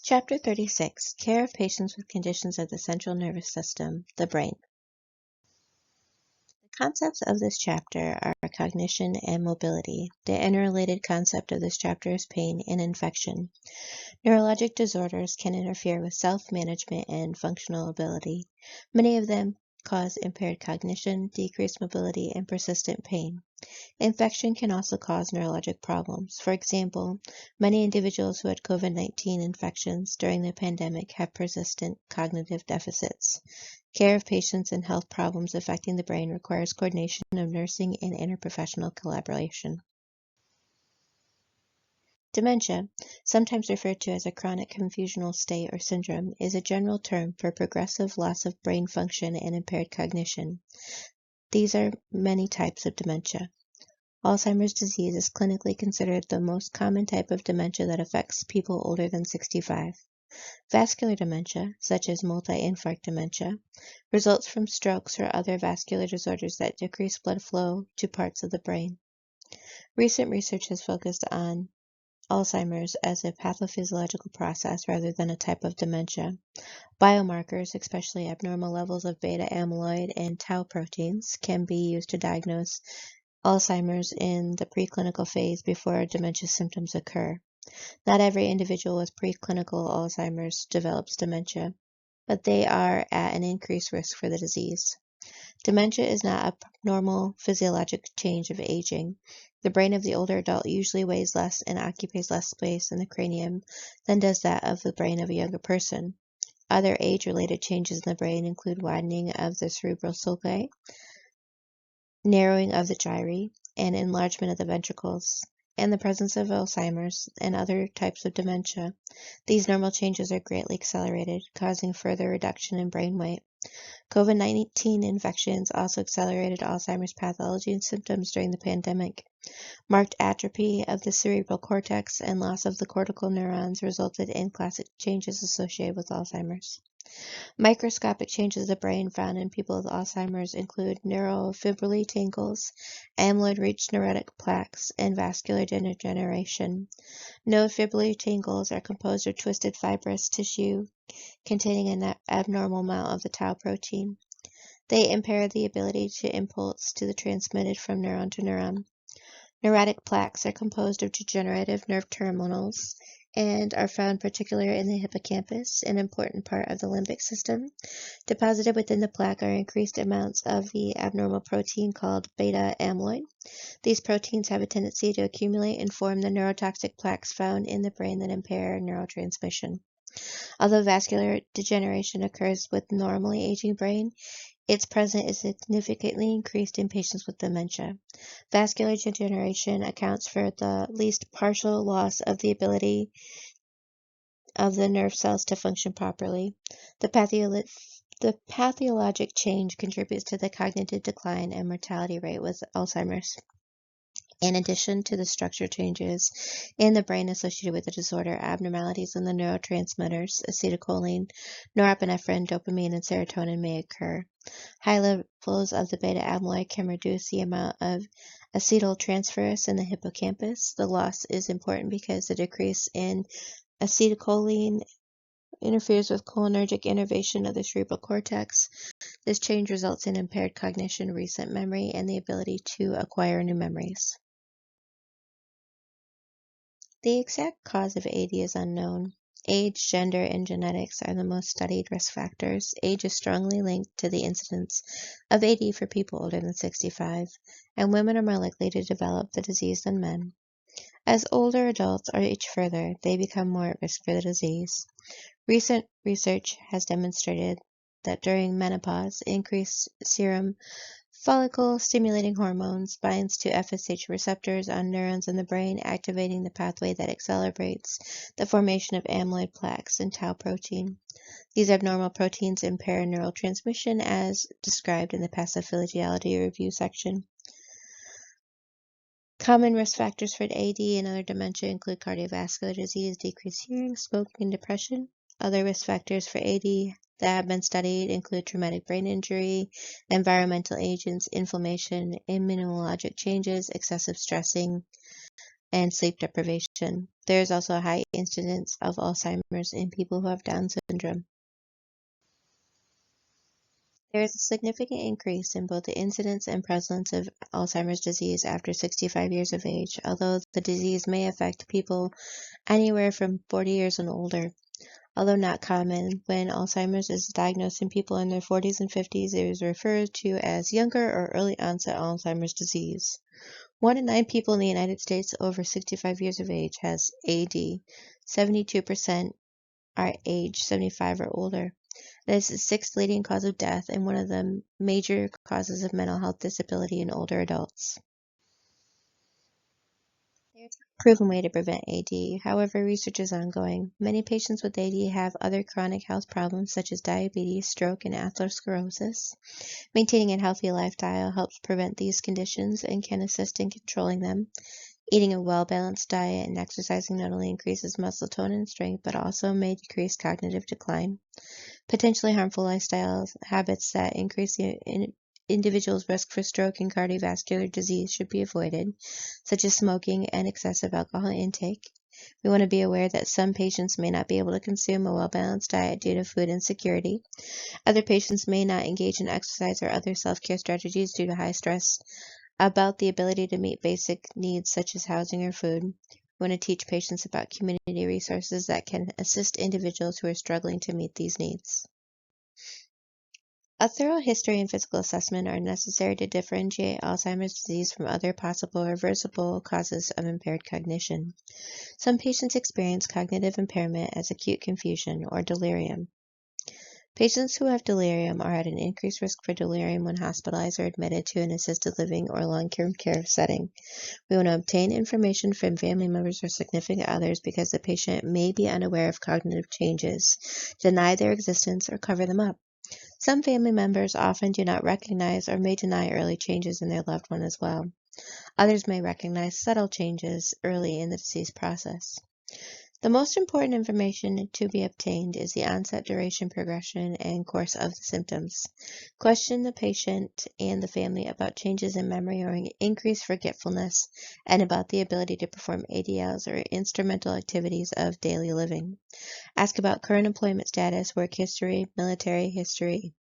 Chapter 36: Care of Patients with Conditions of the Central Nervous System, the Brain. The concepts of this chapter are cognition and mobility. The interrelated concept of this chapter is pain and infection. Neurologic disorders can interfere with self-management and functional ability. Many of them cause impaired cognition, decreased mobility, and persistent pain. Infection can also cause neurologic problems. For example, many individuals who had COVID-19 infections during the pandemic have persistent cognitive deficits. Care of patients and health problems affecting the brain requires coordination of nursing and interprofessional collaboration. Dementia, sometimes referred to as a chronic confusional state or syndrome, is a general term for progressive loss of brain function and impaired cognition. These are many types of dementia. Alzheimer's disease is clinically considered the most common type of dementia that affects people older than 65. Vascular dementia, such as multi-infarct dementia, results from strokes or other vascular disorders that decrease blood flow to parts of the brain. Recent research has focused on Alzheimer's as a pathophysiological process rather than a type of dementia. Biomarkers, especially abnormal levels of beta amyloid and tau proteins, can be used to diagnose Alzheimer's in the preclinical phase before dementia symptoms occur. Not every individual with preclinical Alzheimer's develops dementia, but they are at an increased risk for the disease. Dementia is not a normal physiologic change of aging. The brain of the older adult usually weighs less and occupies less space in the cranium than does that of the brain of a younger person. Other age-related changes in the brain include widening of the cerebral sulci, narrowing of the gyri, and enlargement of the ventricles, and the presence of Alzheimer's and other types of dementia. These normal changes are greatly accelerated, causing further reduction in brain weight. COVID-19 infections also accelerated Alzheimer's pathology and symptoms during the pandemic. Marked atrophy of the cerebral cortex and loss of the cortical neurons resulted in classic changes associated with Alzheimer's. Microscopic changes of the brain found in people with Alzheimer's include neurofibrillary tangles, amyloid-rich neuritic plaques, and vascular degeneration. Neurofibrillary tangles are composed of twisted fibrous tissue containing an abnormal amount of the tau protein. They impair the ability to impulse to the transmitted from neuron to neuron. Neuritic plaques are composed of degenerative nerve terminals and are found particularly in the hippocampus, an important part of the limbic system. Deposited within the plaque are increased amounts of the abnormal protein called beta amyloid. These proteins have a tendency to accumulate and form the neurotoxic plaques found in the brain that impair neurotransmission. Although vascular degeneration occurs with normally aging brain, its presence is significantly increased in patients with dementia. Vascular degeneration accounts for the least partial loss of the ability of the nerve cells to function properly. The pathologic change contributes to the cognitive decline and mortality rate with Alzheimer's. In addition to the structure changes in the brain associated with the disorder, abnormalities in the neurotransmitters, acetylcholine, norepinephrine, dopamine, and serotonin may occur. High levels of the beta amyloid can reduce the amount of acetyltransferase in the hippocampus. The loss is important because the decrease in acetylcholine interferes with cholinergic innervation of the cerebral cortex. This change results in impaired cognition, recent memory, and the ability to acquire new memories. The exact cause of AD is unknown. Age, gender, and genetics are the most studied risk factors. Age is strongly linked to the incidence of AD for people older than 65, and women are more likely to develop the disease than men. As older adults age further, they become more at risk for the disease. Recent research has demonstrated that during menopause, increased serum follicle-stimulating hormones binds to FSH receptors on neurons in the brain, activating the pathway that accelerates the formation of amyloid plaques and tau protein. These abnormal proteins impair neural transmission as described in the pathophysiology review section. Common risk factors for AD and other dementia include cardiovascular disease, decreased hearing, smoking, and depression. Other risk factors for AD that have been studied include traumatic brain injury, environmental agents, inflammation, immunologic changes, excessive stressing, and sleep deprivation. There is also a high incidence of Alzheimer's in people who have Down syndrome. There is a significant increase in both the incidence and prevalence of Alzheimer's disease after 65 years of age, although the disease may affect people anywhere from 40 years and older. Although not common, when Alzheimer's is diagnosed in people in their 40s and 50s, it is referred to as younger or early onset Alzheimer's disease. 1 in 9 people in the United States over 65 years of age has AD. 72% are age 75 or older. It is the 6th leading cause of death and one of the major causes of mental health disability in older adults. There is no proven way to prevent AD. However, research is ongoing. Many patients with AD have other chronic health problems such as diabetes, stroke, and atherosclerosis. Maintaining a healthy lifestyle helps prevent these conditions and can assist in controlling them. Eating a well-balanced diet and exercising not only increases muscle tone and strength, but also may decrease cognitive decline. Potentially harmful lifestyle habits that increase the individual's risk for stroke and cardiovascular disease should be avoided, such as smoking and excessive alcohol intake. We want to be aware that some patients may not be able to consume a well-balanced diet due to food insecurity. Other patients may not engage in exercise or other self-care strategies due to high stress about the ability to meet basic needs such as housing or food. We want to teach patients about community resources that can assist individuals who are struggling to meet these needs. A thorough history and physical assessment are necessary to differentiate Alzheimer's disease from other possible reversible causes of impaired cognition. Some patients experience cognitive impairment as acute confusion or delirium. Patients who have delirium are at an increased risk for delirium when hospitalized or admitted to an assisted living or long-term care setting. We want to obtain information from family members or significant others because the patient may be unaware of cognitive changes, deny their existence, or cover them up. Some family members often do not recognize or may deny early changes in their loved one as well. Others may recognize subtle changes early in the disease process. The most important information to be obtained is the onset, duration, progression, and course of the symptoms. Question the patient and the family about changes in memory or increased forgetfulness and about the ability to perform ADLs or instrumental activities of daily living. Ask about current employment status, work history, military history,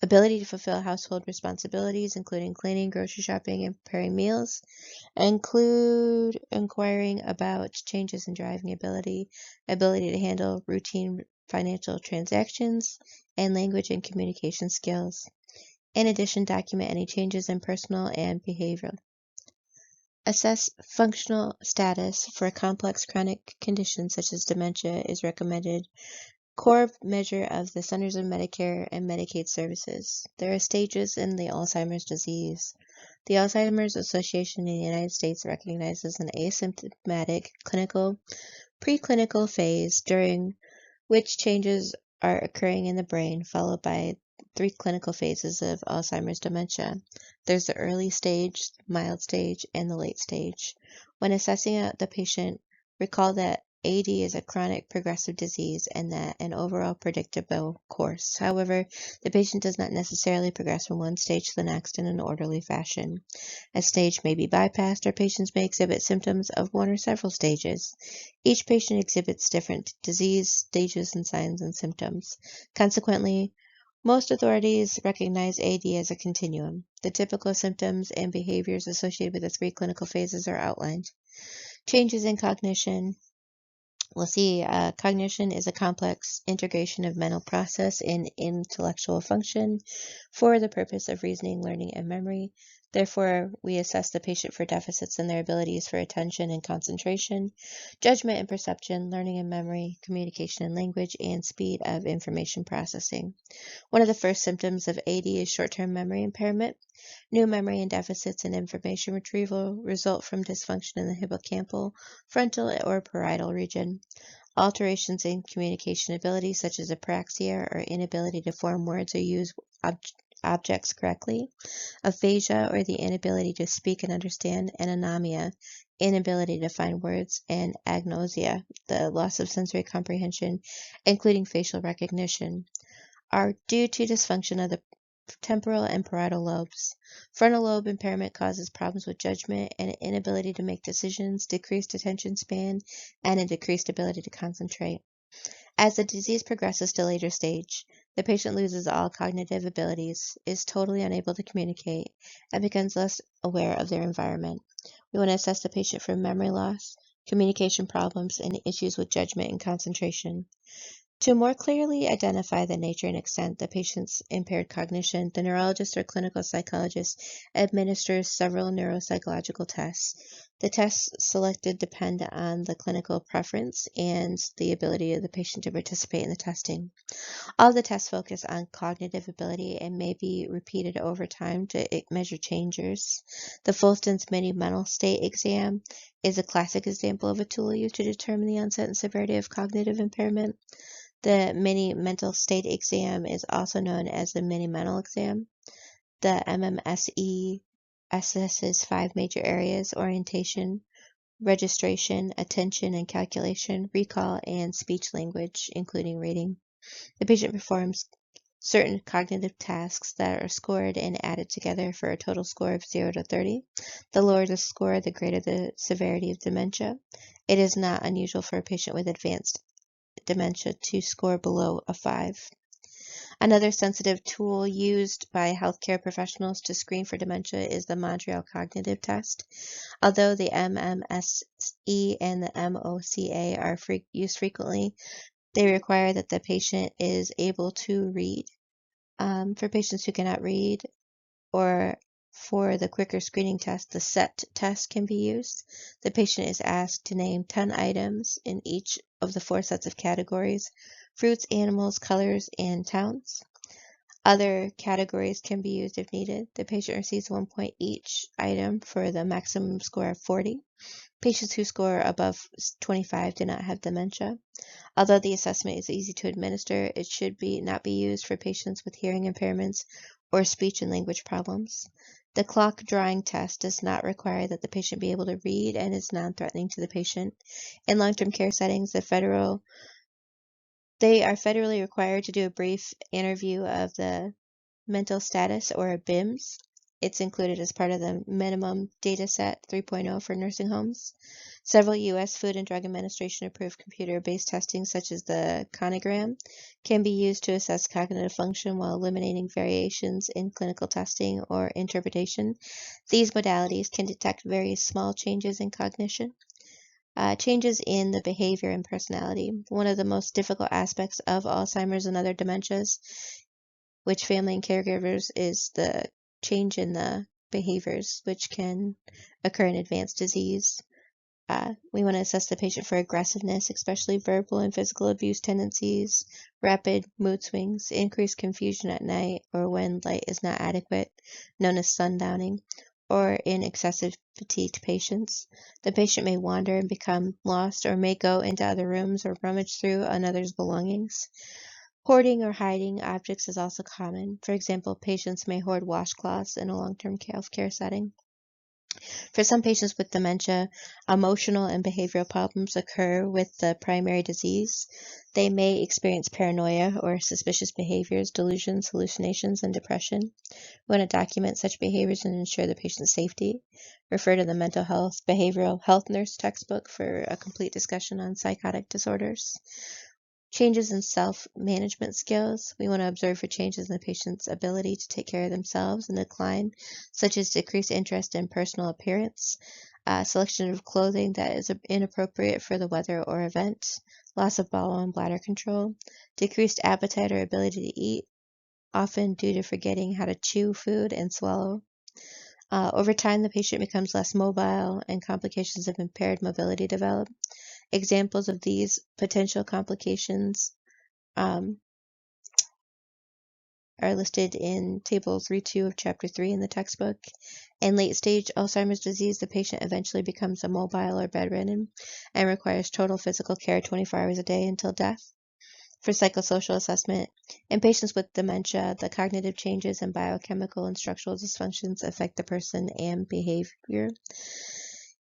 ability to fulfill household responsibilities, including cleaning, grocery shopping, and preparing meals. Include inquiring about changes in driving ability, ability to handle routine financial transactions, and language and communication skills. In addition, document any changes in personal and behavioral. Assess functional status for complex chronic conditions such as dementia is recommended. Core measure of the Centers of Medicare and Medicaid Services. There are stages in the Alzheimer's disease. The Alzheimer's Association in the United States recognizes an asymptomatic clinical, preclinical phase during which changes are occurring in the brain, followed by 3 clinical phases of Alzheimer's dementia. There's the early stage, mild stage, and the late stage. When assessing the patient, recall that AD is a chronic progressive disease and that an overall predictable course. However, the patient does not necessarily progress from one stage to the next in an orderly fashion. A stage may be bypassed or patients may exhibit symptoms of one or several stages. Each patient exhibits different disease stages and signs and symptoms. Consequently, most authorities recognize AD as a continuum. The typical symptoms and behaviors associated with the 3 clinical phases are outlined. Changes in cognition. We'll see cognition is a complex integration of mental process and intellectual function for the purpose of reasoning, learning, and memory. Therefore, we assess the patient for deficits in their abilities for attention and concentration, judgment and perception, learning and memory, communication and language, and speed of information processing. One of the first symptoms of AD is short-term memory impairment. New memory and deficits in information retrieval result from dysfunction in the hippocampal, frontal, or parietal region. Alterations in communication ability, such as apraxia or inability to form words or use objects correctly, aphasia or the inability to speak and understand, and anomia, inability to find words, and agnosia, the loss of sensory comprehension, including facial recognition, are due to dysfunction of the temporal and parietal lobes. Frontal lobe impairment causes problems with judgment and inability to make decisions, decreased attention span, and a decreased ability to concentrate. As the disease progresses to later stage, the patient loses all cognitive abilities, is totally unable to communicate, and becomes less aware of their environment. We want to assess the patient for memory loss, communication problems, and issues with judgment and concentration. To more clearly identify the nature and extent of the patient's impaired cognition, the neurologist or clinical psychologist administers several neuropsychological tests. The tests selected depend on the clinical preference and the ability of the patient to participate in the testing. All the tests focus on cognitive ability and may be repeated over time to measure changes. The Fulton's Mini Mental State Exam is a classic example of a tool used to determine the onset and severity of cognitive impairment. The Mini Mental State Exam is also known as the Mini Mental Exam. The MMSE assesses 5 major areas: orientation, registration, attention and calculation, recall, and speech language, including reading. The patient performs certain cognitive tasks that are scored and added together for a total score of 0 to 30. The lower the score, the greater the severity of dementia. It is not unusual for a patient with advanced dementia to score below a 5. Another sensitive tool used by healthcare professionals to screen for dementia is the Montreal Cognitive Test. Although the MMSE and the MOCA are used frequently, they require that the patient is able to read. For patients who cannot read, or for the quicker screening test, the SET test can be used. The patient is asked to name 10 items in each of the 4 sets of categories: fruits, animals, colors, and towns. Other categories can be used if needed. The patient receives 1 point each item for the maximum score of 40. Patients who score above 25 do not have dementia. Although the assessment is easy to administer, it should not be used for patients with hearing impairments or speech and language problems. The clock drawing test does not require that the patient be able to read and is non-threatening to the patient. In long-term care settings, they are federally required to do a brief interview of the mental status, or a BIMS. It's included as part of the Minimum Data Set 3.0 for nursing homes. Several U.S. Food and Drug Administration approved computer-based testing, such as the Cognigram, can be used to assess cognitive function while eliminating variations in clinical testing or interpretation. These modalities can detect very small changes in cognition. Changes in the behavior and personality. One of the most difficult aspects of Alzheimer's and other dementias, which family and caregivers, is the change in the behaviors, which can occur in advanced disease. We want to assess the patient for aggressiveness, especially verbal and physical abuse tendencies, rapid mood swings, increased confusion at night or when light is not adequate, known as sundowning, or in excessive fatigued patients. The patient may wander and become lost, or may go into other rooms or rummage through another's belongings. Hoarding or hiding objects is also common. For example, patients may hoard washcloths in a long-term healthcare setting. For some patients with dementia, emotional and behavioral problems occur with the primary disease. They may experience paranoia or suspicious behaviors, delusions, hallucinations, and depression. We want to document such behaviors and ensure the patient's safety. Refer to the Mental Health Behavioral Health Nurse textbook for a complete discussion on psychotic disorders. Changes in self-management skills. We want to observe for changes in the patient's ability to take care of themselves and decline, such as decreased interest in personal appearance, selection of clothing that is inappropriate for the weather or event, loss of bowel and bladder control, decreased appetite or ability to eat, often due to forgetting how to chew food and swallow. Over time, the patient becomes less mobile and complications of impaired mobility develop. Examples of these potential complications are listed in Table 3.2 of Chapter 3 in the textbook. In late-stage Alzheimer's disease, the patient eventually becomes immobile or bedridden and requires total physical care 24 hours a day until death. For psychosocial assessment, in patients with dementia, the cognitive changes and biochemical and structural dysfunctions affect the person and behavior.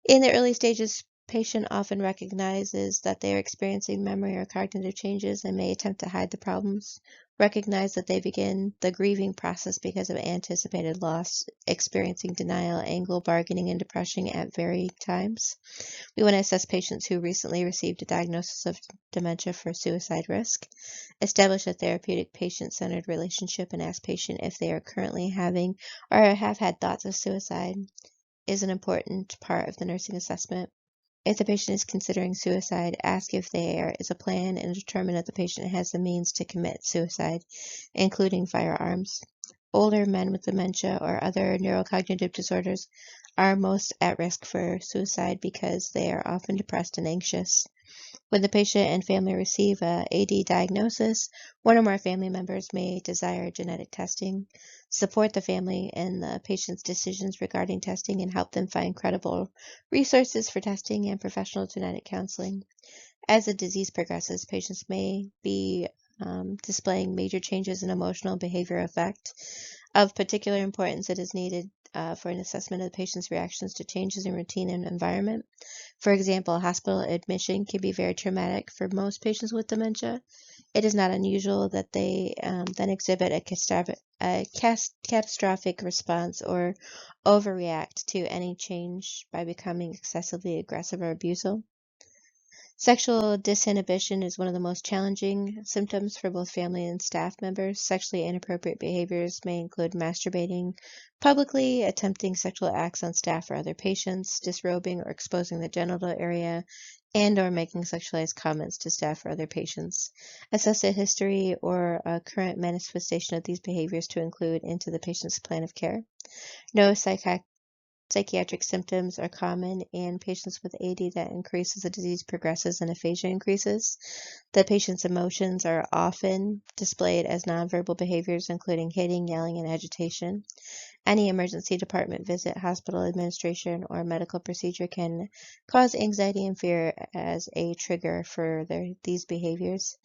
In the early stages, patient often recognizes that they are experiencing memory or cognitive changes and may attempt to hide the problems. Recognize that they begin the grieving process because of anticipated loss, experiencing denial, anger, bargaining, and depression at varying times. We want to assess patients who recently received a diagnosis of dementia for suicide risk. Establish a therapeutic patient-centered relationship and ask patient if they are currently having or have had thoughts of suicide is an important part of the nursing assessment. If the patient is considering suicide, ask if there is a plan and determine if the patient has the means to commit suicide, including firearms. Older men with dementia or other neurocognitive disorders are most at risk for suicide because they are often depressed and anxious. When the patient and family receive a AD diagnosis, one or more family members may desire genetic testing. Support the family and the patient's decisions regarding testing and help them find credible resources for testing and professional genetic counseling. As the disease progresses, patients may be displaying major changes in emotional and behavioral effect. Of particular importance, it is needed for an assessment of the patient's reactions to changes in routine and environment. For example, hospital admission can be very traumatic for most patients with dementia. It is not unusual that they then exhibit a catastrophic response or overreact to any change by becoming excessively aggressive or abusive. Sexual disinhibition is one of the most challenging symptoms for both family and staff members. Sexually inappropriate behaviors may include masturbating publicly, attempting sexual acts on staff or other patients, disrobing or exposing the genital area, and/or making sexualized comments to staff or other patients. Assess a history or a current manifestation of these behaviors to include into the patient's plan of care. No psychiatric symptoms are common in patients with AD that increase as the disease progresses and aphasia increases. The patient's emotions are often displayed as nonverbal behaviors, including hitting, yelling, and agitation. Any emergency department visit, hospital administration, or medical procedure can cause anxiety and fear as a trigger for these behaviors.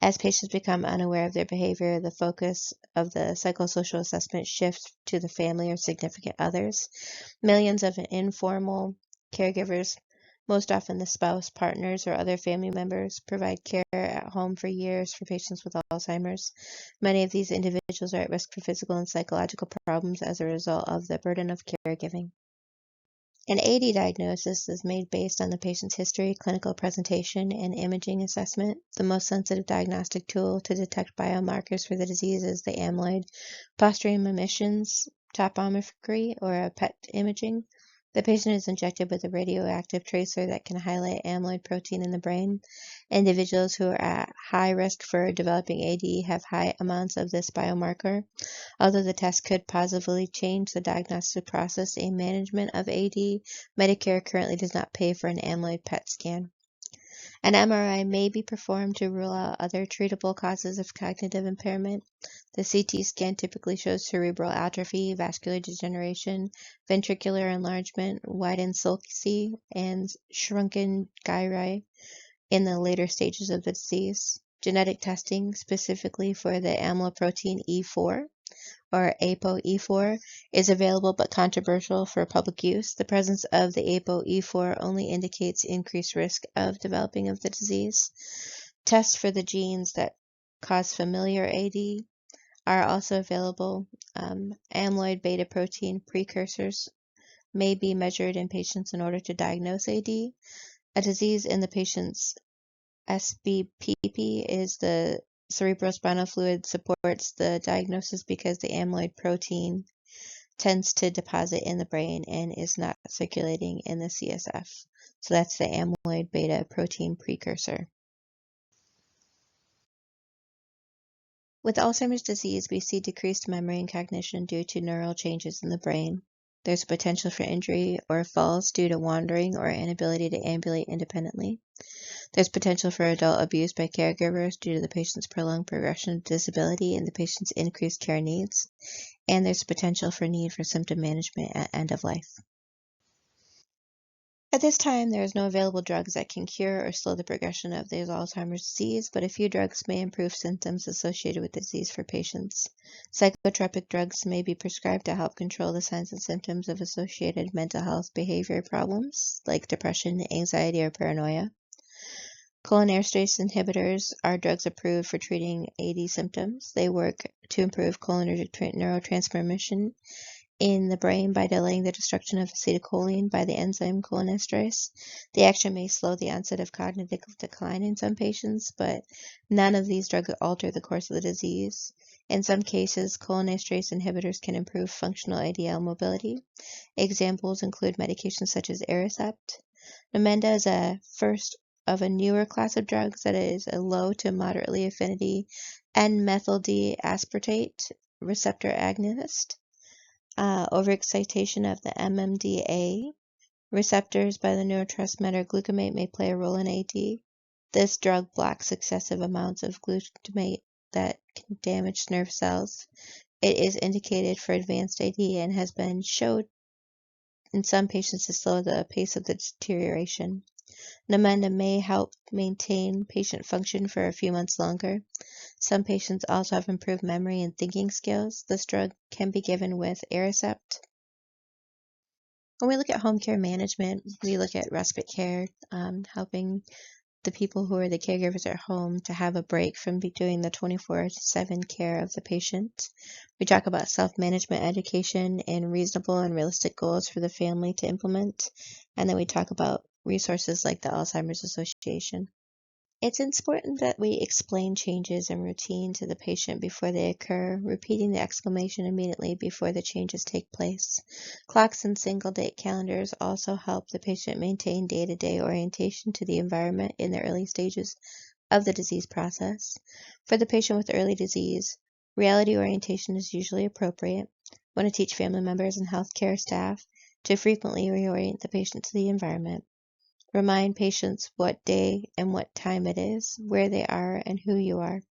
As patients become unaware of their behavior, the focus of the psychosocial assessment shifts to the family or significant others. Millions of informal caregivers, most often the spouse, partners, or other family members, provide care at home for years for patients with Alzheimer's. Many of these individuals are at risk for physical and psychological problems as a result of the burden of caregiving. An AD diagnosis is made based on the patient's history, clinical presentation, and imaging assessment. The most sensitive diagnostic tool to detect biomarkers for the disease is the amyloid positron emissions topography or a PET imaging. The patient is injected with a radioactive tracer that can highlight amyloid protein in the brain. Individuals who are at high risk for developing AD have high amounts of this biomarker. Although the test could positively change the diagnostic process and management of AD, Medicare currently does not pay for an amyloid PET scan. An MRI may be performed to rule out other treatable causes of cognitive impairment. The CT scan typically shows cerebral atrophy, vascular degeneration, ventricular enlargement, widened sulci, and shrunken gyri in the later stages of the disease. Genetic testing, specifically for the amyloprotein E4, or ApoE4, is available but controversial for public use. The presence of the ApoE4 only indicates increased risk of developing of the disease. Tests for the genes that cause familiar AD are also available. Amyloid beta protein precursors may be measured in patients in order to diagnose AD. A disease in the patient's SBPP is the cerebrospinal fluid supports the diagnosis because the amyloid protein tends to deposit in the brain and is not circulating in the CSF. So that's the amyloid beta protein precursor. With Alzheimer's disease, we see decreased memory and cognition due to neural changes in the brain. There's potential for injury or falls due to wandering or inability to ambulate independently. There's potential for adult abuse by caregivers due to the patient's prolonged progression of disability and the patient's increased care needs. And there's potential for need for symptom management at end of life. At this time, there is no available drugs that can cure or slow the progression of the Alzheimer's disease, but a few drugs may improve symptoms associated with the disease for patients. Psychotropic drugs may be prescribed to help control the signs and symptoms of associated mental health behavior problems like depression, anxiety, or paranoia. Cholinesterase inhibitors are drugs approved for treating AD symptoms. They work to improve cholinergic neurotransmission in the brain by delaying the destruction of acetylcholine by the enzyme cholinesterase. The action may slow the onset of cognitive decline in some patients, but none of these drugs alter the course of the disease. In some cases, cholinesterase inhibitors can improve functional ADL mobility. Examples include medications such as Aricept. Namenda is a first of a newer class of drugs that is a low to moderately affinity N-methyl D-aspartate receptor agonist. Overexcitation of the MMDA receptors by the neurotransmitter glutamate may play a role in AD. This drug blocks excessive amounts of glutamate that can damage nerve cells. It is indicated for advanced AD and has been shown in some patients to slow the pace of the deterioration. Namenda may help maintain patient function for a few months longer. Some patients also have improved memory and thinking skills. This drug can be given with Aricept. When we look at home care management, we look at respite care, helping the people who are the caregivers at home to have a break from doing the 24/7 care of the patient. We talk about self-management education and reasonable and realistic goals for the family to implement. And then we talk about resources like the Alzheimer's Association. It's important that we explain changes in routine to the patient before they occur, repeating the explanation immediately before the changes take place. Clocks and single-date calendars also help the patient maintain day-to-day orientation to the environment in the early stages of the disease process. For the patient with early disease, reality orientation is usually appropriate. We want to teach family members and healthcare staff to frequently reorient the patient to the environment. Remind patients what day and what time it is, where they are, and who you are.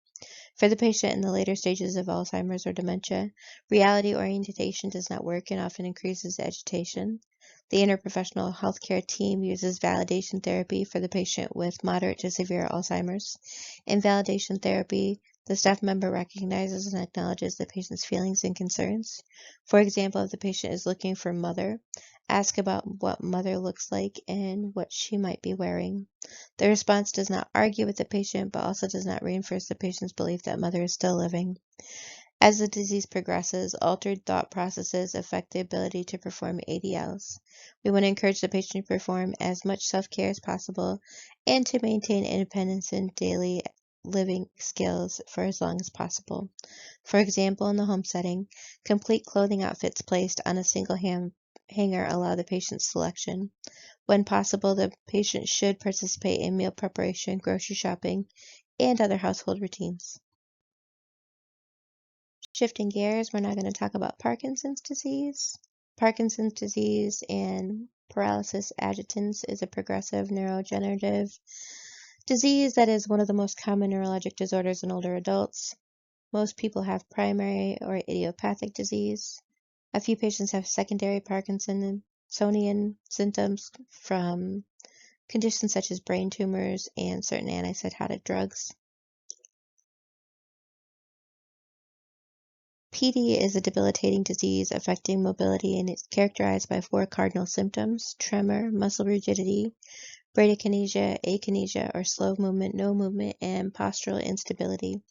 For the patient in the later stages of Alzheimer's or dementia, reality orientation does not work and often increases agitation. The interprofessional healthcare team uses validation therapy for the patient with moderate to severe Alzheimer's. In validation therapy, the staff member recognizes and acknowledges the patient's feelings and concerns. For example, if the patient is looking for mother, ask about what mother looks like and what she might be wearing. The response does not argue with the patient, but also does not reinforce the patient's belief that mother is still living. As the disease progresses, altered thought processes affect the ability to perform ADLs. We want to encourage the patient to perform as much self-care as possible and to maintain independence in daily living skills for as long as possible. For example, in the home setting, complete clothing outfits placed on a single hanger allow the patient's selection. When possible, the patient should participate in meal preparation, grocery shopping, and other household routines. Shifting gears, we're now going to talk about Parkinson's disease. Parkinson's disease and paralysis agitans is a progressive neurodegenerative disease that is one of the most common neurologic disorders in older adults. Most people have primary or idiopathic disease. A few patients have secondary Parkinsonian symptoms from conditions such as brain tumors and certain antipsychotic drugs. PD is a debilitating disease affecting mobility and it's characterized by 4 cardinal symptoms: tremor, muscle rigidity, bradykinesia, akinesia or slow movement, no movement, and postural instability.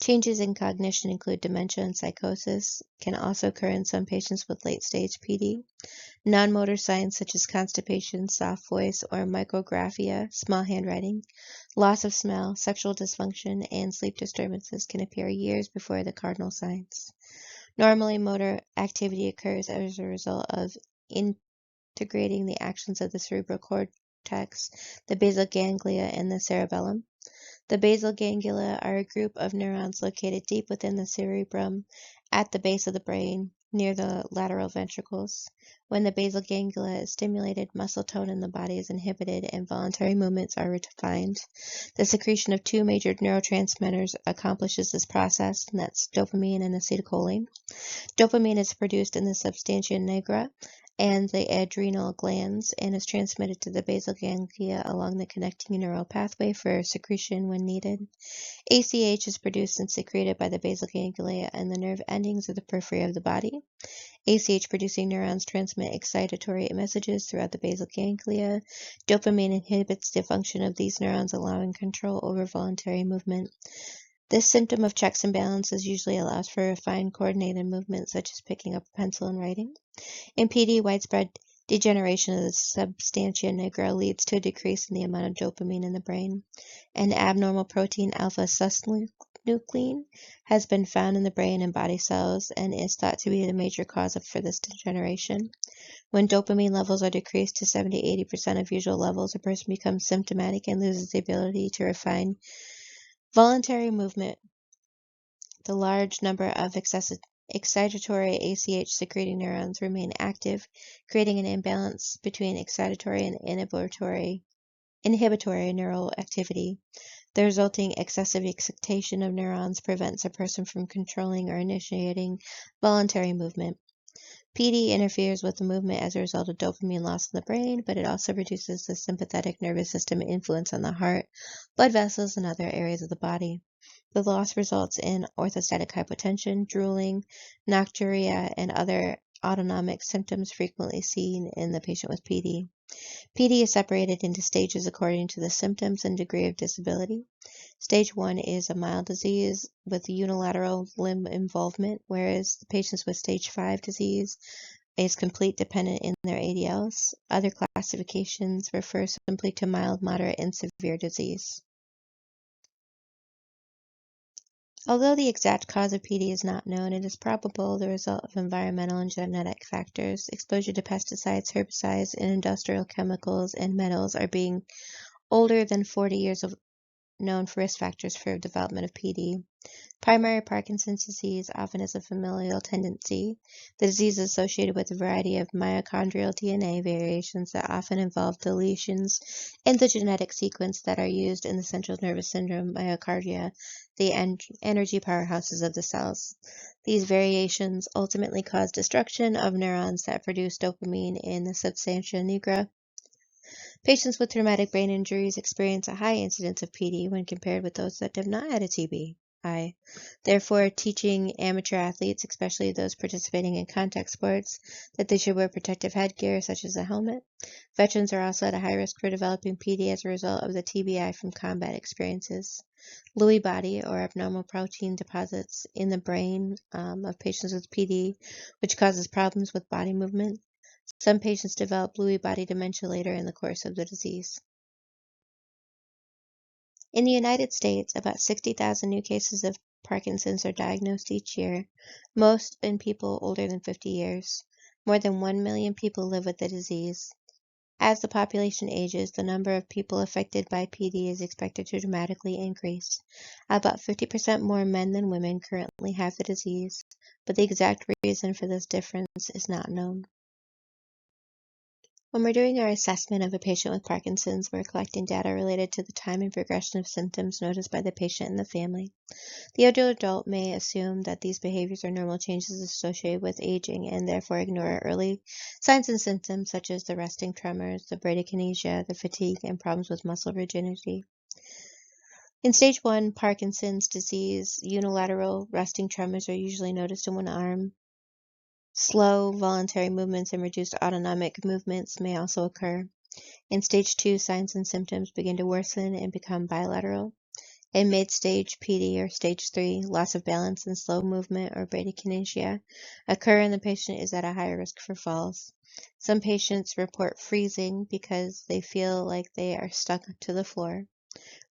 Changes in cognition include dementia and psychosis, can also occur in some patients with late-stage PD. Non-motor signs such as constipation, soft voice, or micrographia, small handwriting, loss of smell, sexual dysfunction, and sleep disturbances can appear years before the cardinal signs. Normally, motor activity occurs as a result of integrating the actions of the cerebral cortex, the basal ganglia, and the cerebellum. The basal ganglia are a group of neurons located deep within the cerebrum at the base of the brain, near the lateral ventricles. When the basal ganglia is stimulated, muscle tone in the body is inhibited and voluntary movements are refined. The secretion of 2 major neurotransmitters accomplishes this process, and that's dopamine and acetylcholine. Dopamine is produced in the substantia nigra and the adrenal glands and is transmitted to the basal ganglia along the connecting neural pathway for secretion when needed. ACH is produced and secreted by the basal ganglia and the nerve endings of the periphery of the body. ACH-producing neurons transmit excitatory messages throughout the basal ganglia. Dopamine inhibits the function of these neurons, allowing control over voluntary movement. This symptom of checks and balances usually allows for refined coordinated movement, such as picking up a pencil and writing. In PD, widespread degeneration of the substantia nigra leads to a decrease in the amount of dopamine in the brain. An abnormal protein, alpha-synuclein, has been found in the brain and body cells and is thought to be the major cause for this degeneration. When dopamine levels are decreased to 70–80% of usual levels, a person becomes symptomatic and loses the ability to refine voluntary movement. The large number of excitatory ACH-secreting neurons remain active, creating an imbalance between excitatory and inhibitory neural activity. The resulting excessive excitation of neurons prevents a person from controlling or initiating voluntary movement. PD interferes with the movement as a result of dopamine loss in the brain, but it also reduces the sympathetic nervous system influence on the heart, blood vessels, and other areas of the body. The loss results in orthostatic hypotension, drooling, nocturia, and other autonomic symptoms frequently seen in the patient with PD. PD is separated into stages according to the symptoms and degree of disability. Stage 1 is a mild disease with unilateral limb involvement, whereas the patients with stage 5 disease is complete dependent in their ADLs. Other classifications refer simply to mild, moderate, and severe disease. Although the exact cause of PD is not known, it is probable the result of environmental and genetic factors. Exposure to pesticides, herbicides, and industrial chemicals and metals are being older than 40 years of known for risk factors for development of PD. Primary Parkinson's disease often has a familial tendency. The disease is associated with a variety of mitochondrial DNA variations that often involve deletions in the genetic sequence that are used in the central nervous system myocardia, the energy powerhouses of the cells. These variations ultimately cause destruction of neurons that produce dopamine in the substantia nigra. Patients with traumatic brain injuries experience a high incidence of PD when compared with those that have not had a TBI. Therefore, teaching amateur athletes, especially those participating in contact sports, that they should wear protective headgear such as a helmet. Veterans are also at a high risk for developing PD as a result of the TBI from combat experiences. Lewy body or abnormal protein deposits in the brain of patients with PD, which causes problems with body movement. Some patients develop Lewy body dementia later in the course of the disease. In the United States, about 60,000 new cases of Parkinson's are diagnosed each year, most in people older than 50 years. More than 1 million people live with the disease. As the population ages, the number of people affected by PD is expected to dramatically increase. About 50% more men than women currently have the disease, but the exact reason for this difference is not known. When we're doing our assessment of a patient with Parkinson's, we're collecting data related to the time and progression of symptoms noticed by the patient and the family. The older adult may assume that these behaviors are normal changes associated with aging and therefore ignore early signs and symptoms such as the resting tremors, the bradykinesia, the fatigue, and problems with muscle rigidity. In stage 1 Parkinson's disease, unilateral resting tremors are usually noticed in one arm. Slow, voluntary movements and reduced autonomic movements may also occur. In stage 2, signs and symptoms begin to worsen and become bilateral. In mid-stage PD or stage 3, loss of balance and slow movement or bradykinesia occur and the patient is at a higher risk for falls. Some patients report freezing because they feel like they are stuck to the floor.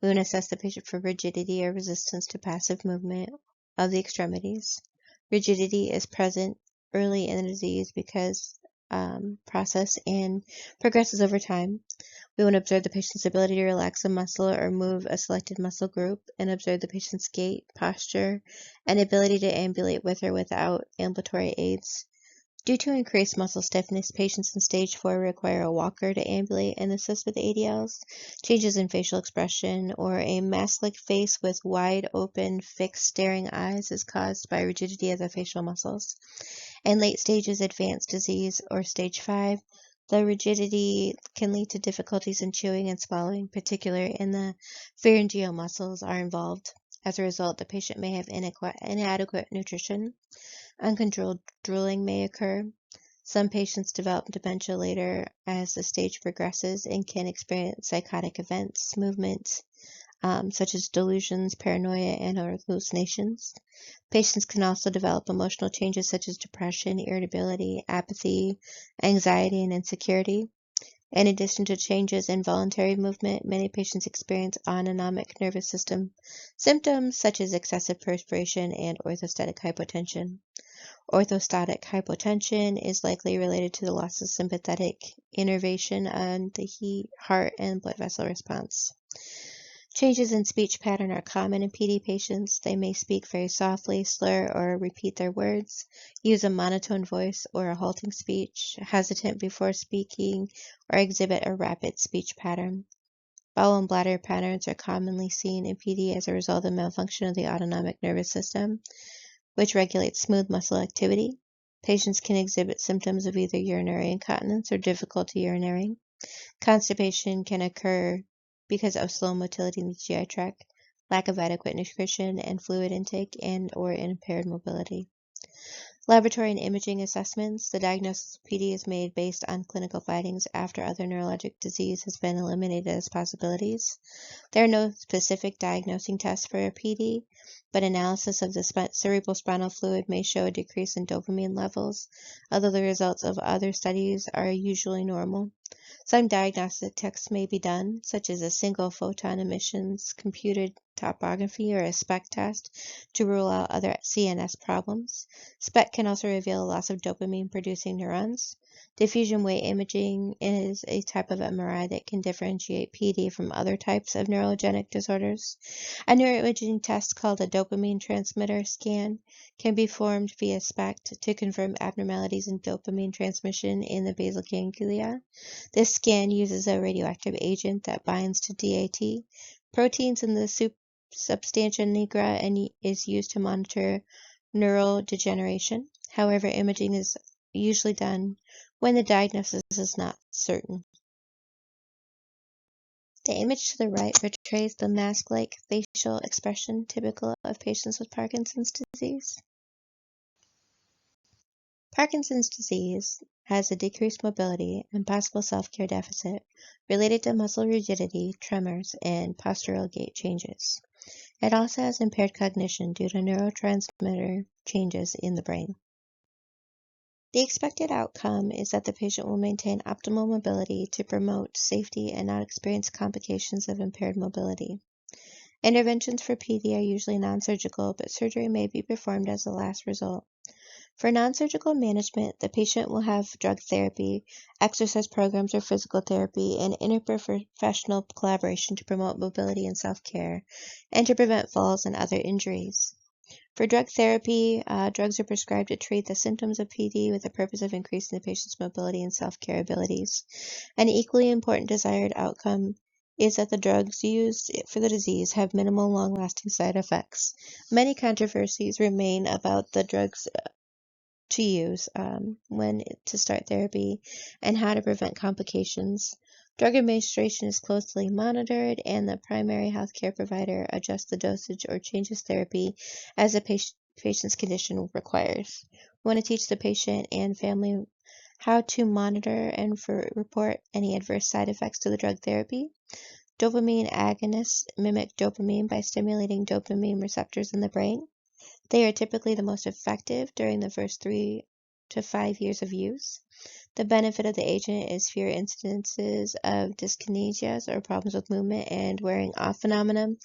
We will assess the patient for rigidity or resistance to passive movement of the extremities. Rigidity is present early in the disease because process and progresses over time. We want to observe the patient's ability to relax a muscle or move a selected muscle group and observe the patient's gait, posture, and ability to ambulate with or without ambulatory aids. Due to increased muscle stiffness, patients in stage 4 require a walker to ambulate and assist with ADLs. Changes in facial expression or a mask-like face with wide open, fixed, staring eyes is caused by rigidity of the facial muscles. In late stages advanced disease or stage 5, the rigidity can lead to difficulties in chewing and swallowing, particularly in the pharyngeal muscles are involved. As a result, the patient may have inadequate nutrition. Uncontrolled drooling may occur. Some patients develop dementia later as the stage progresses and can experience psychotic events, movements, such as delusions, paranoia, and hallucinations. Patients can also develop emotional changes such as depression, irritability, apathy, anxiety, and insecurity. In addition to changes in voluntary movement, many patients experience autonomic nervous system symptoms such as excessive perspiration and orthostatic hypotension. Orthostatic hypotension is likely related to the loss of sympathetic innervation on the heart and blood vessel response. Changes in speech pattern are common in PD patients. They may speak very softly, slur or repeat their words, use a monotone voice or a halting speech, hesitant before speaking, or exhibit a rapid speech pattern. Bowel and bladder patterns are commonly seen in PD as a result of malfunction of the autonomic nervous system, which regulates smooth muscle activity. Patients can exhibit symptoms of either urinary incontinence or difficulty urinating. Constipation can occur because of slow motility in the GI tract, lack of adequate nutrition and fluid intake, and/or impaired mobility. Laboratory and imaging assessments. The diagnosis of PD is made based on clinical findings after other neurologic disease has been eliminated as possibilities. There are no specific diagnosing tests for PD, but analysis of the cerebrospinal fluid may show a decrease in dopamine levels, although the results of other studies are usually normal. Some diagnostic tests may be done, such as a single photon emissions computed tomography or a SPECT test, to rule out other CNS problems. SPECT can also reveal a loss of dopamine-producing neurons. Diffusion weight imaging is a type of MRI that can differentiate PD from other types of neurogenic disorders. A neuroimaging test called a dopamine transmitter scan can be performed via SPECT to confirm abnormalities in dopamine transmission in the basal ganglia. This scan uses a radioactive agent that binds to DAT proteins in the substantia nigra and is used to monitor neural degeneration. However, imaging is usually done when the diagnosis is not certain. The image to the right portrays the mask-like facial expression typical of patients with Parkinson's disease. Parkinson's disease has a decreased mobility and possible self-care deficit related to muscle rigidity, tremors, and postural gait changes. It also has impaired cognition due to neurotransmitter changes in the brain. The expected outcome is that the patient will maintain optimal mobility to promote safety and not experience complications of impaired mobility. Interventions for PD are usually non-surgical, but surgery may be performed as a last result. For non-surgical management, the patient will have drug therapy, exercise programs or physical therapy, and interprofessional collaboration to promote mobility and self-care, and to prevent falls and other injuries. For drug therapy, drugs are prescribed to treat the symptoms of PD with the purpose of increasing the patient's mobility and self-care abilities. An equally important desired outcome is that the drugs used for the disease have minimal long-lasting side effects. Many controversies remain about the drugs to use when to start therapy and how to prevent complications. Drug administration is closely monitored, and the primary healthcare provider adjusts the dosage or changes therapy as the patient's condition requires. We want to teach the patient and family how to monitor and report any adverse side effects to the drug therapy. Dopamine agonists mimic dopamine by stimulating dopamine receptors in the brain. They are typically the most effective during the first 3 to 5 years of use. The benefit of the agent is fewer incidences of dyskinesias or problems with movement and wearing off phenomenon,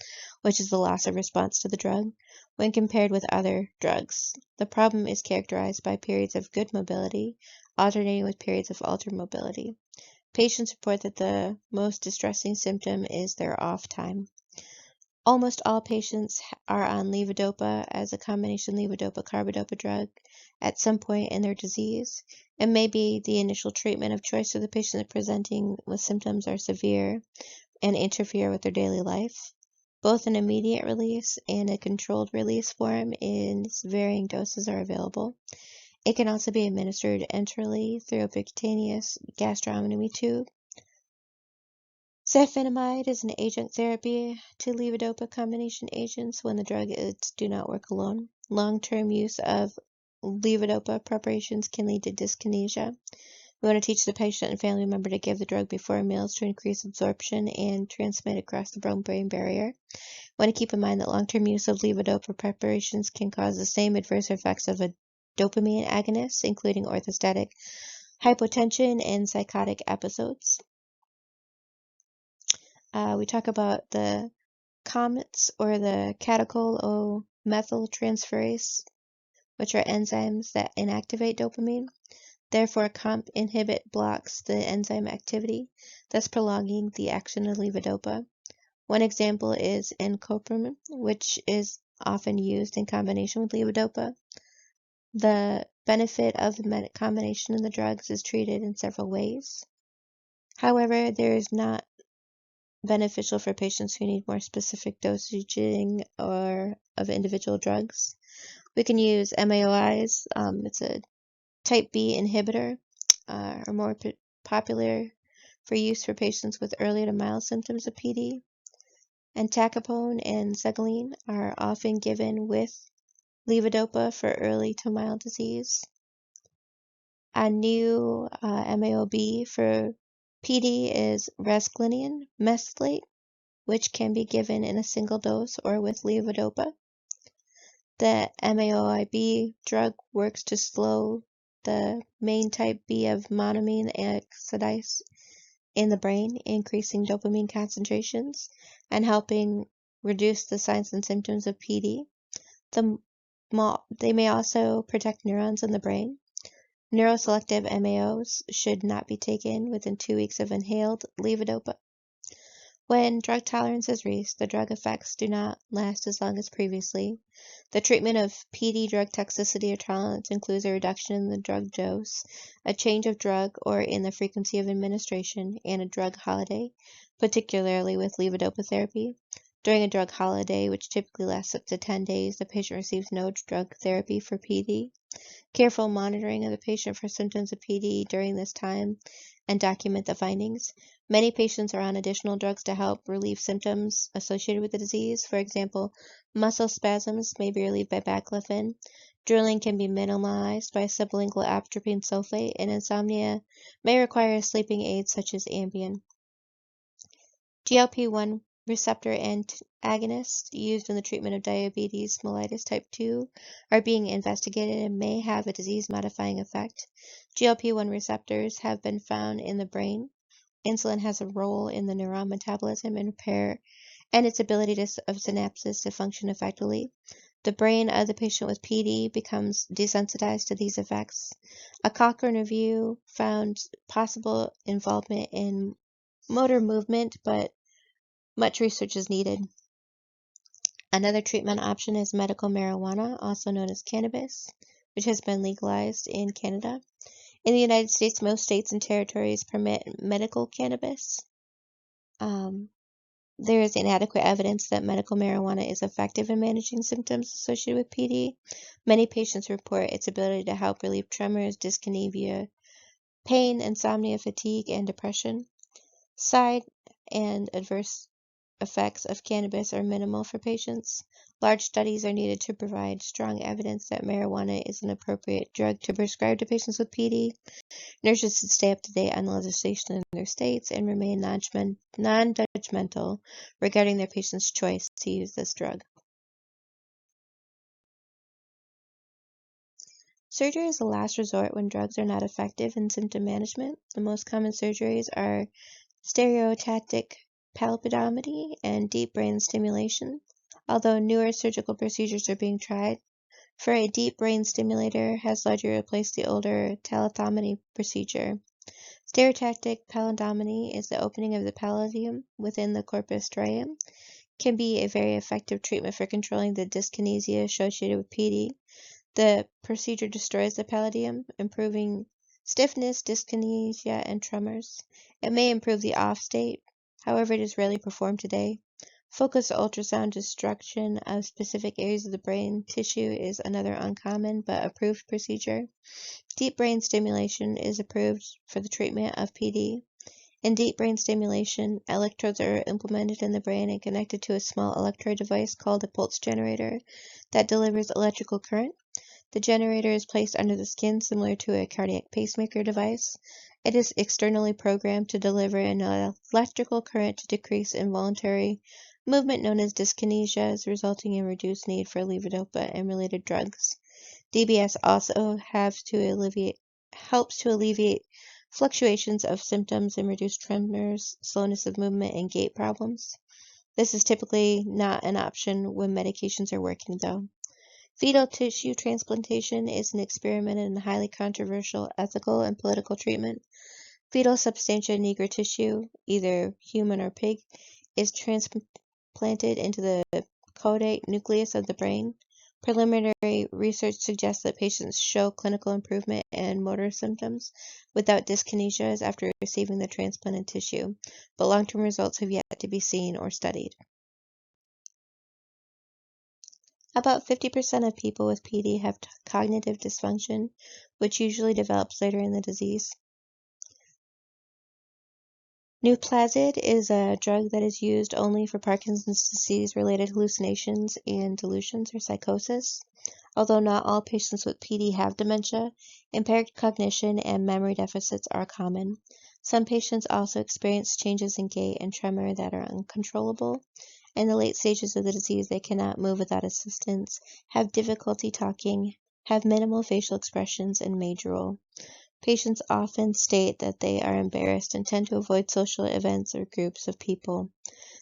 which is the loss of response to the drug, when compared with other drugs. The problem is characterized by periods of good mobility, alternating with periods of altered mobility. Patients report that the most distressing symptom is their off time. Almost all patients are on levodopa as a combination levodopa-carbidopa drug at some point in their disease. It may be the initial treatment of choice for the patient presenting with symptoms are severe and interfere with their daily life. Both an immediate release and a controlled release form in varying doses are available. It can also be administered enterally through a percutaneous gastrostomy tube. Sulfonamide is an adjunct therapy to levodopa combination agents when the drugs do not work alone. Long-term use of levodopa preparations can lead to dyskinesia. We want to teach the patient and family member to give the drug before meals to increase absorption and transmit across the blood-brain barrier. We want to keep in mind that long-term use of levodopa preparations can cause the same adverse effects of a dopamine agonist, including orthostatic hypotension and psychotic episodes. We talk about the COMETs, or the catechol-O-methyltransferase, which are enzymes that inactivate dopamine. Therefore, COMT inhibit blocks the enzyme activity, thus prolonging the action of levodopa. One example is encopomin, which is often used in combination with levodopa. The benefit of the combination of the drugs is treated in several ways. However, there is not beneficial for patients who need more specific dosaging or of individual drugs. We can use MAOIs. It's a type B inhibitor, are more popular for use for patients with early to mild symptoms of PD. Entacapone and Zegalene are often given with levodopa for early to mild disease. A new MAOB for PD is rasglinium mesylate, which can be given in a single dose or with levodopa. The MAOIB drug works to slow the main type B of monoamine oxidase in the brain, increasing dopamine concentrations and helping reduce the signs and symptoms of PD. They may also protect neurons in the brain. Neuroselective MAOs should not be taken within 2 weeks of inhaled levodopa. When drug tolerance is reached, the drug effects do not last as long as previously. The treatment of PD drug toxicity or tolerance includes a reduction in the drug dose, a change of drug or in the frequency of administration, and a drug holiday, particularly with levodopa therapy. During a drug holiday, which typically lasts up to 10 days, the patient receives no drug therapy for PD. Careful monitoring of the patient for symptoms of PD during this time and document the findings. Many patients are on additional drugs to help relieve symptoms associated with the disease. For example, muscle spasms may be relieved by baclofen. Drooling can be minimized by sublingual atropine sulfate, and insomnia may require a sleeping aid such as Ambien. GLP-1 receptor antagonists used in the treatment of diabetes mellitus type 2 are being investigated and may have a disease-modifying effect. GLP-1 receptors have been found in the brain. Insulin has a role in the neuron metabolism and its ability of synapses to function effectively. The brain of the patient with PD becomes desensitized to these effects. A Cochrane review found possible involvement in motor movement, but much research is needed. Another treatment option is medical marijuana, also known as cannabis, which has been legalized in Canada. In the United States, most states and territories permit medical cannabis. There is inadequate evidence that medical marijuana is effective in managing symptoms associated with PD. Many patients report its ability to help relieve tremors, dyskinesia, pain, insomnia, fatigue, and depression. Side and adverse effects of cannabis are minimal for patients. Large studies are needed to provide strong evidence that marijuana is an appropriate drug to prescribe to patients with PD. Nurses should stay up to date on legislation in their states and remain non-judgmental regarding their patient's choice to use this drug. Surgery is a last resort when drugs are not effective in symptom management. The most common surgeries are stereotactic pallidotomy and deep brain stimulation, although newer surgical procedures are being tried. For a deep brain stimulator has largely replaced the older talathotomy procedure. Stereotactic pallidotomy is the opening of the pallidum within the corpus striatum. Can be a very effective treatment for controlling the dyskinesia associated with PD. The procedure destroys the pallidum, improving stiffness, dyskinesia, and tremors. It may improve the off state. However, it is rarely performed today. Focused ultrasound destruction of specific areas of the brain tissue is another uncommon but approved procedure. Deep brain stimulation is approved for the treatment of PD. In deep brain stimulation, electrodes are implemented in the brain and connected to a small electrode device called a pulse generator that delivers electrical current. The generator is placed under the skin similar to a cardiac pacemaker device. It is externally programmed to deliver an electrical current to decrease involuntary movement known as dyskinesias, resulting in reduced need for levodopa and related drugs. DBS also helps to alleviate fluctuations of symptoms and reduce tremors, slowness of movement, and gait problems. This is typically not an option when medications are working, though. Fetal tissue transplantation is an experimented and highly controversial ethical and political treatment. Fetal substantia nigra tissue, either human or pig, is transplanted into the caudate nucleus of the brain. Preliminary research suggests that patients show clinical improvement in motor symptoms without dyskinesias after receiving the transplanted tissue, but long-term results have yet to be seen or studied. About 50% of people with PD have cognitive dysfunction, which usually develops later in the disease. Nuplazid is a drug that is used only for Parkinson's disease-related hallucinations and delusions or psychosis. Although not all patients with PD have dementia, impaired cognition and memory deficits are common. Some patients also experience changes in gait and tremor that are uncontrollable. In the late stages of the disease, they cannot move without assistance, have difficulty talking, have minimal facial expressions, and may drool. Patients often state that they are embarrassed and tend to avoid social events or groups of people.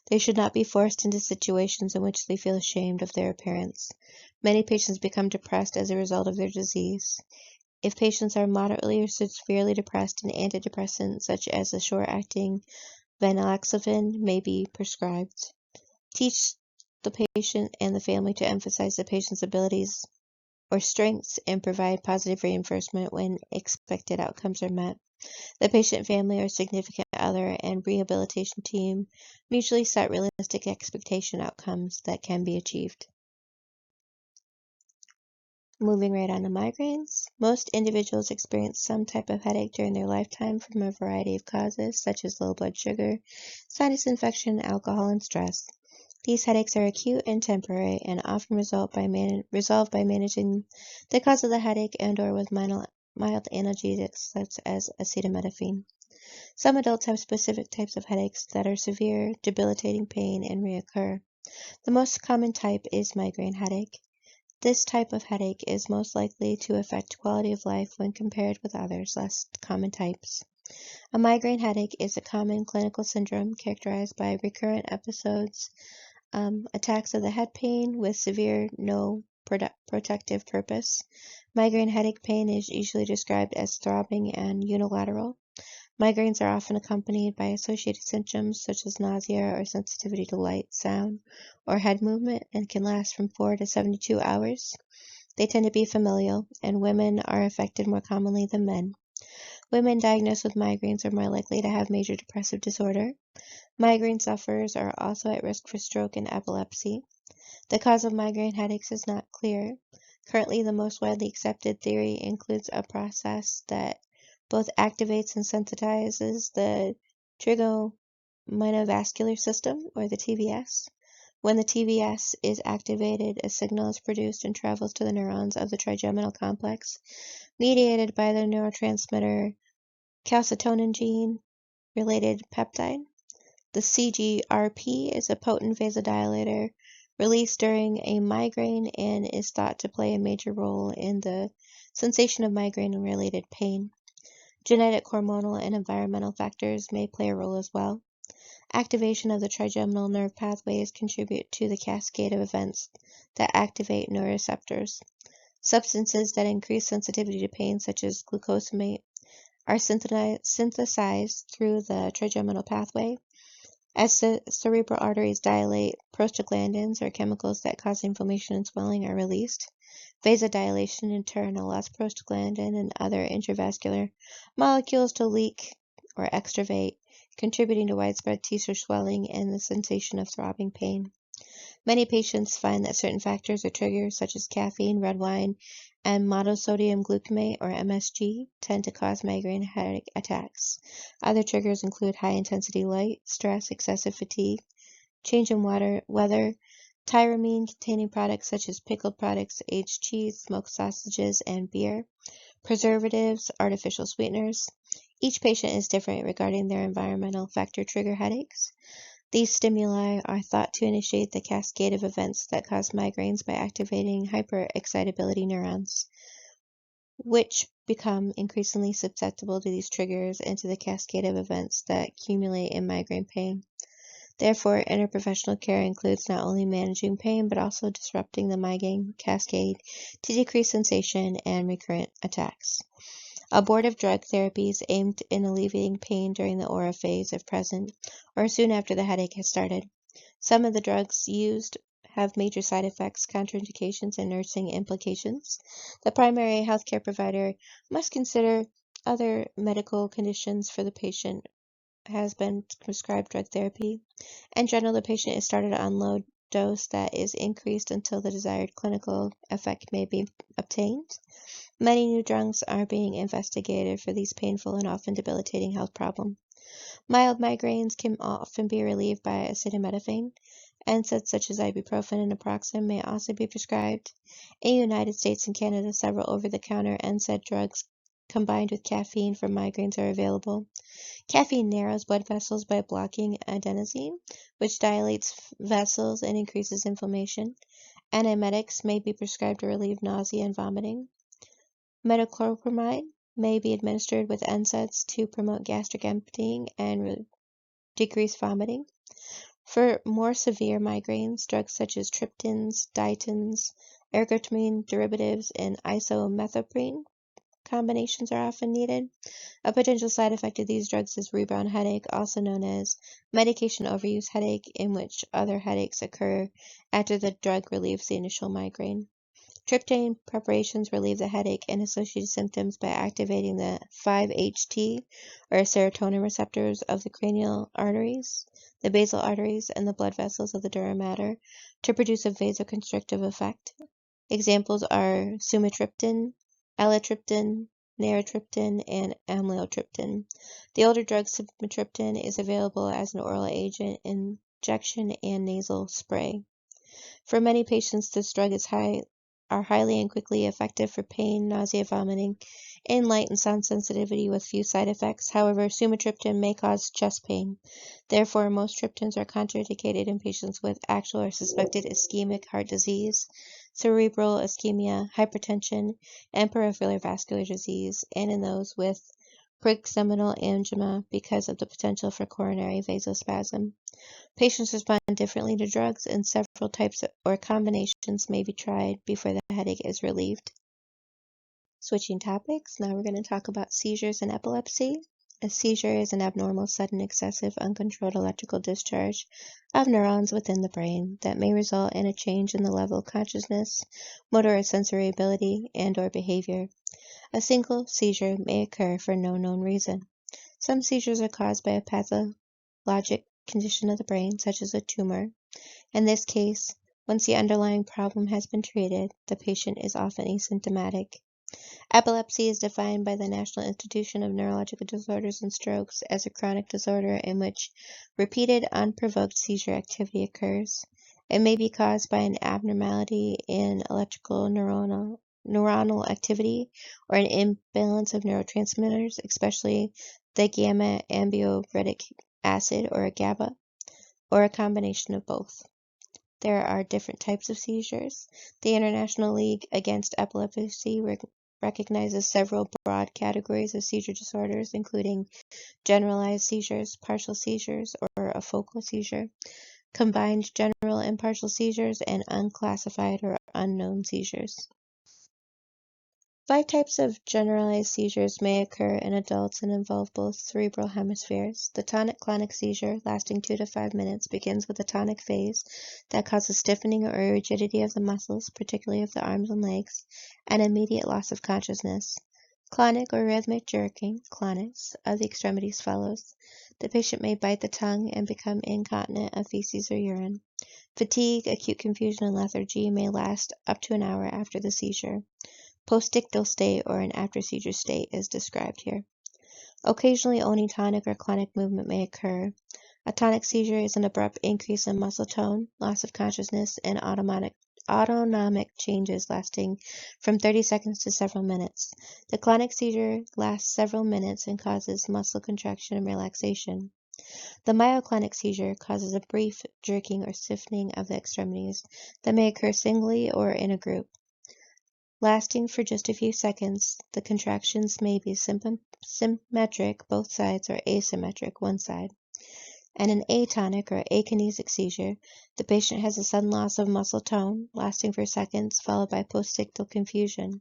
They should not be forced into situations in which they feel ashamed of their appearance. Many patients become depressed as a result of their disease. If patients are moderately or severely depressed, an antidepressant such as a short-acting venlafaxine may be prescribed. Teach the patient and the family to emphasize the patient's abilities or strengths and provide positive reinforcement when expected outcomes are met. The patient, family, or significant other and rehabilitation team mutually set realistic expectation outcomes that can be achieved. Moving right on to migraines. Most individuals experience some type of headache during their lifetime from a variety of causes, such as low blood sugar, sinus infection, alcohol, and stress. These headaches are acute and temporary and often resolved by managing the cause of the headache and/or with mild analgesics such as acetaminophen. Some adults have specific types of headaches that are severe, debilitating pain, and reoccur. The most common type is migraine headache. This type of headache is most likely to affect quality of life when compared with others less common types. A migraine headache is a common clinical syndrome characterized by recurrent episodes, attacks of the head pain with severe no protective purpose. Migraine headache pain is usually described as throbbing and unilateral. Migraines are often accompanied by associated symptoms such as nausea or sensitivity to light, sound, or head movement and can last from 4 to 72 hours. They tend to be familial, and women are affected more commonly than men. Women diagnosed with migraines are more likely to have major depressive disorder. Migraine sufferers are also at risk for stroke and epilepsy. The cause of migraine headaches is not clear. Currently, the most widely accepted theory includes a process that both activates and sensitizes the trigeminovascular system, or the TVS. When the TVS is activated, a signal is produced and travels to the neurons of the trigeminal complex, mediated by the neurotransmitter calcitonin gene-related peptide. The CGRP is a potent vasodilator released during a migraine and is thought to play a major role in the sensation of migraine and related pain. Genetic, hormonal, and environmental factors may play a role as well. Activation of the trigeminal nerve pathways contribute to the cascade of events that activate neuroreceptors. Substances that increase sensitivity to pain, such as glucosamate, are synthesized through the trigeminal pathway. As cerebral arteries dilate, prostaglandins, or chemicals that cause inflammation and swelling, are released. Vasodilation, in turn, allows prostaglandin and other intravascular molecules to leak or extravasate, contributing to widespread tissue swelling and the sensation of throbbing pain. Many patients find that certain factors or triggers, such as caffeine, red wine, and monosodium glutamate, or MSG, tend to cause migraine headache attacks. Other triggers include high-intensity light, stress, excessive fatigue, change in weather, tyramine-containing products such as pickled products, aged cheese, smoked sausages, and beer, preservatives, artificial sweeteners. Each patient is different regarding their environmental factor trigger headaches. These stimuli are thought to initiate the cascade of events that cause migraines by activating hyperexcitability neurons, which become increasingly susceptible to these triggers and to the cascade of events that accumulate in migraine pain. Therefore, interprofessional care includes not only managing pain, but also disrupting the migraine cascade to decrease sensation and recurrent attacks. Abortive drug therapies aimed in alleviating pain during the aura phase if present, or soon after the headache has started. Some of the drugs used have major side effects, contraindications, and nursing implications. The primary healthcare provider must consider other medical conditions for the patient has been prescribed drug therapy. In general, the patient is started on low dose that is increased until the desired clinical effect may be obtained. Many new drugs are being investigated for these painful and often debilitating health problems. Mild migraines can often be relieved by acetaminophen. NSAIDs such as ibuprofen and naproxen may also be prescribed. In the United States and Canada, several over-the-counter NSAID drugs combined with caffeine for migraines are available. Caffeine narrows blood vessels by blocking adenosine, which dilates vessels and increases inflammation. Antiemetics may be prescribed to relieve nausea and vomiting. Metoclopramide may be administered with NSAIDs to promote gastric emptying and decrease vomiting. For more severe migraines, drugs such as triptans, dietins, ergotamine derivatives, and isomethoprene combinations are often needed. A potential side effect of these drugs is rebound headache, also known as medication overuse headache, in which other headaches occur after the drug relieves the initial migraine. Triptan preparations relieve the headache and associated symptoms by activating the 5-HT, or serotonin receptors, of the cranial arteries, the basal arteries, and the blood vessels of the dura mater to produce a vasoconstrictive effect. Examples are sumatriptan, elatriptan, naratriptan, and amlodipine. The older drug sumatriptan is available as an oral agent, injection, and nasal spray. For many patients, this drug are highly and quickly effective for pain, nausea, vomiting, and light and sound sensitivity with few side effects. However, sumatriptan may cause chest pain. Therefore, most triptans are contraindicated in patients with actual or suspected ischemic heart disease, cerebral ischemia, hypertension, and peripheral vascular disease, and in those with preseminal angina because of the potential for coronary vasospasm. Patients respond differently to drugs, and several types or combinations may be tried before the headache is relieved. Switching topics, now we're going to talk about seizures and epilepsy. A seizure is an abnormal, sudden, excessive, uncontrolled electrical discharge of neurons within the brain that may result in a change in the level of consciousness, motor or sensory ability, and/or behavior. A single seizure may occur for no known reason. Some seizures are caused by a pathologic condition of the brain, such as a tumor. In this case, once the underlying problem has been treated, the patient is often asymptomatic. Epilepsy is defined by the National Institute of Neurological Disorders and Strokes as a chronic disorder in which repeated unprovoked seizure activity occurs. It may be caused by an abnormality in electrical neuronal activity or an imbalance of neurotransmitters, especially the gamma-aminobutyric acid, or GABA, or a combination of both. There are different types of seizures. The International League Against Epilepsy recognizes several broad categories of seizure disorders, including generalized seizures, partial seizures, or a focal seizure, combined general and partial seizures, and unclassified or unknown seizures. 5 types of generalized seizures may occur in adults and involve both cerebral hemispheres. The tonic-clonic seizure, lasting 2 to 5 minutes, begins with a tonic phase that causes stiffening or rigidity of the muscles, particularly of the arms and legs, and immediate loss of consciousness. Clonic or rhythmic jerking, clonics, of the extremities follows. The patient may bite the tongue and become incontinent of feces or urine. Fatigue, acute confusion, and lethargy may last up to an hour after the seizure. Postictal state or an after-seizure state is described here. Occasionally, only tonic or clonic movement may occur. A tonic seizure is an abrupt increase in muscle tone, loss of consciousness, and autonomic changes lasting from 30 seconds to several minutes. The clonic seizure lasts several minutes and causes muscle contraction and relaxation. The myoclonic seizure causes a brief jerking or stiffening of the extremities that may occur singly or in a group. Lasting for just a few seconds, the contractions may be symmetric, both sides, or asymmetric, one side. And an atonic or akinesic seizure, the patient has a sudden loss of muscle tone, lasting for seconds, followed by postictal confusion.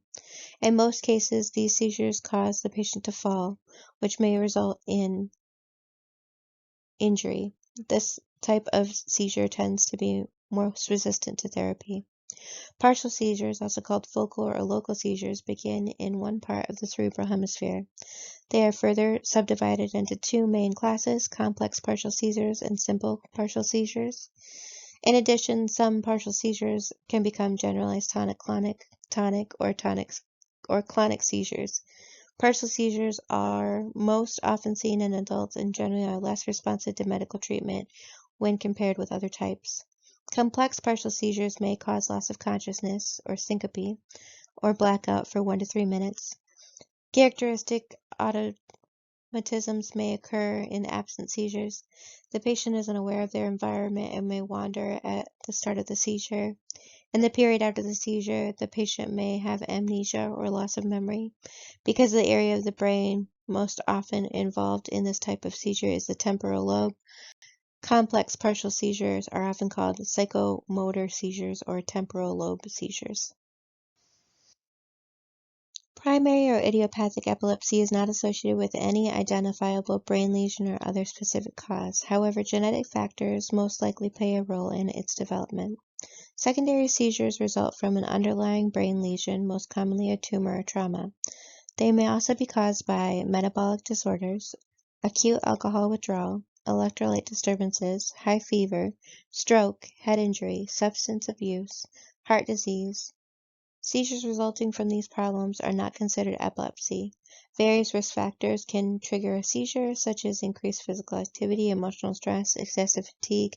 In most cases, these seizures cause the patient to fall, which may result in injury. This type of seizure tends to be most resistant to therapy. Partial seizures, also called focal or local seizures, begin in one part of the cerebral hemisphere. They are further subdivided into two main classes, complex partial seizures and simple partial seizures. In addition, some partial seizures can become generalized tonic-clonic, tonic, or clonic seizures. Partial seizures are most often seen in adults and generally are less responsive to medical treatment when compared with other types. Complex partial seizures may cause loss of consciousness, or syncope, or blackout for 1 to 3 minutes. Characteristic automatisms may occur in absent seizures. The patient is unaware of their environment and may wander at the start of the seizure. In the period after the seizure, the patient may have amnesia or loss of memory. Because the area of the brain most often involved in this type of seizure is the temporal lobe, complex partial seizures are often called psychomotor seizures or temporal lobe seizures. Primary or idiopathic epilepsy is not associated with any identifiable brain lesion or other specific cause. However, genetic factors most likely play a role in its development. Secondary seizures result from an underlying brain lesion, most commonly a tumor or trauma. They may also be caused by metabolic disorders, acute alcohol withdrawal, electrolyte disturbances, high fever, stroke, head injury, substance abuse, heart disease. Seizures resulting from these problems are not considered epilepsy. Various risk factors can trigger a seizure, such as increased physical activity, emotional stress, excessive fatigue,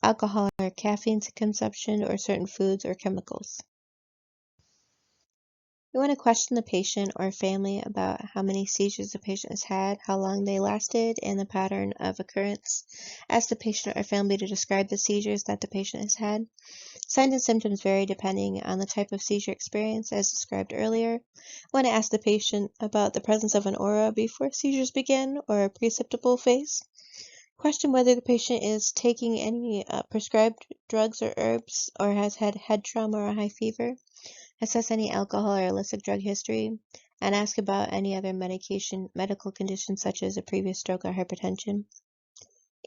alcohol or caffeine consumption, or certain foods or chemicals. You want to question the patient or family about how many seizures the patient has had, how long they lasted, and the pattern of occurrence. Ask the patient or family to describe the seizures that the patient has had. Signs and symptoms vary depending on the type of seizure experience, as described earlier. I want to ask the patient about the presence of an aura before seizures begin or a perceptible phase. Question whether the patient is taking any prescribed drugs or herbs or has had head trauma or high fever. Assess any alcohol or illicit drug history, and ask about any other medical conditions such as a previous stroke or hypertension.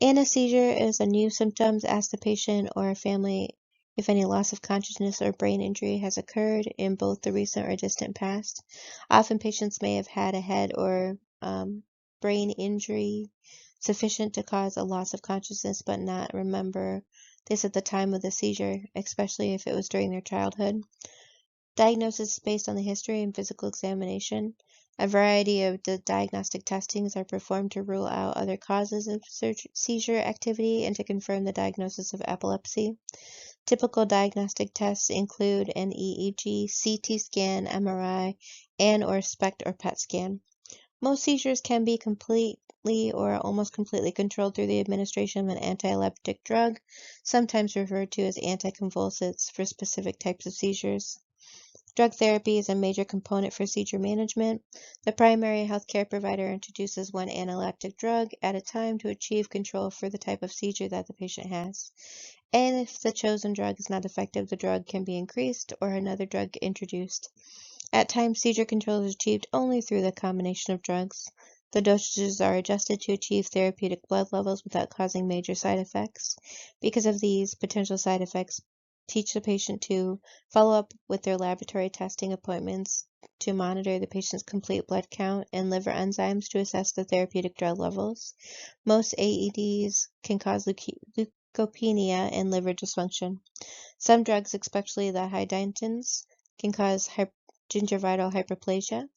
Anesthesia is a new symptom. Ask the patient or family if any loss of consciousness or brain injury has occurred in both the recent or distant past. Often patients may have had a head or brain injury sufficient to cause a loss of consciousness but not remember this at the time of the seizure, especially if it was during their childhood. Diagnosis is based on the history and physical examination. A variety of the diagnostic testings are performed to rule out other causes of seizure activity and to confirm the diagnosis of epilepsy. Typical diagnostic tests include an EEG, CT scan, MRI, and/or SPECT or PET scan. Most seizures can be completely or almost completely controlled through the administration of an anti-epileptic drug, sometimes referred to as anticonvulsants for specific types of seizures. Drug therapy is a major component for seizure management. The primary healthcare provider introduces one analgesic drug at a time to achieve control for the type of seizure that the patient has. And if the chosen drug is not effective, the drug can be increased or another drug introduced. At times, seizure control is achieved only through the combination of drugs. The dosages are adjusted to achieve therapeutic blood levels without causing major side effects. Because of these potential side effects, teach the patient to follow up with their laboratory testing appointments to monitor the patient's complete blood count and liver enzymes to assess the therapeutic drug levels. Most AEDs can cause leukopenia and liver dysfunction. Some drugs, especially the hydantins, can cause gingivital hyperplasia.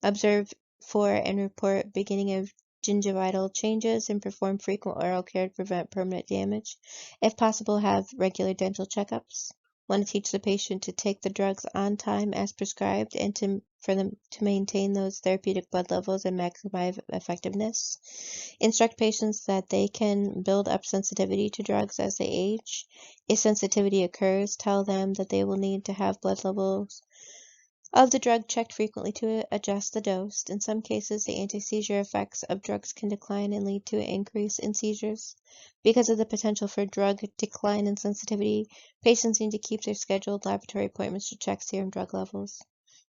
Observe for and report beginning of gingivital changes and perform frequent oral care to prevent permanent damage. If possible, have regular dental checkups. Want to teach the patient to take the drugs on time as prescribed and for them to maintain those therapeutic blood levels and maximize effectiveness. Instruct patients that they can build up sensitivity to drugs as they age. If sensitivity occurs, tell them that they will need to have blood levels of the drug checked frequently to adjust the dose. In some cases, the anti-seizure effects of drugs can decline and lead to an increase in seizures. Because of the potential for drug decline and sensitivity, patients need to keep their scheduled laboratory appointments to check serum drug levels.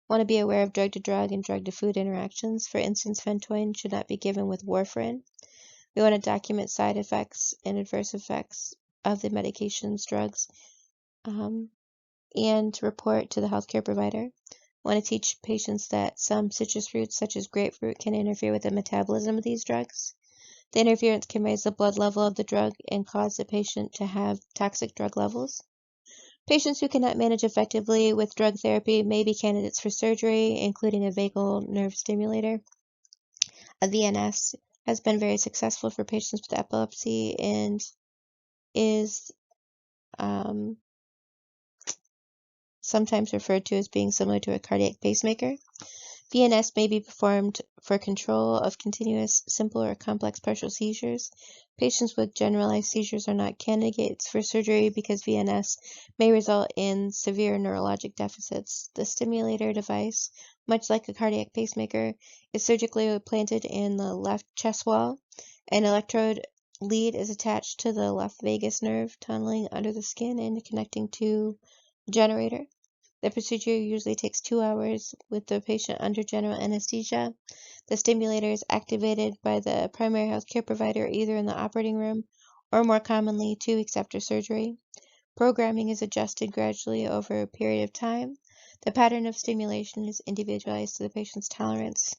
Want to be aware of drug-to-drug and drug-to-food interactions. For instance, Phenytoin should not be given with warfarin. We want to document side effects and adverse effects of the medications, drugs, and report to the healthcare provider. Want to teach patients that some citrus fruits, such as grapefruit, can interfere with the metabolism of these drugs. The interference can raise the blood level of the drug and cause the patient to have toxic drug levels. Patients who cannot manage effectively with drug therapy may be candidates for surgery, including a vagal nerve stimulator. A VNS has been very successful for patients with epilepsy and is sometimes referred to as being similar to a cardiac pacemaker. VNS may be performed for control of continuous, simple, or complex partial seizures. Patients with generalized seizures are not candidates for surgery because VNS may result in severe neurologic deficits. The stimulator device, much like a cardiac pacemaker, is surgically planted in the left chest wall. An electrode lead is attached to the left vagus nerve, tunneling under the skin and connecting to the generator. The procedure usually takes 2 hours with the patient under general anesthesia. The stimulator is activated by the primary healthcare provider either in the operating room or more commonly 2 weeks after surgery. Programming is adjusted gradually over a period of time. The pattern of stimulation is individualized to the patient's tolerance.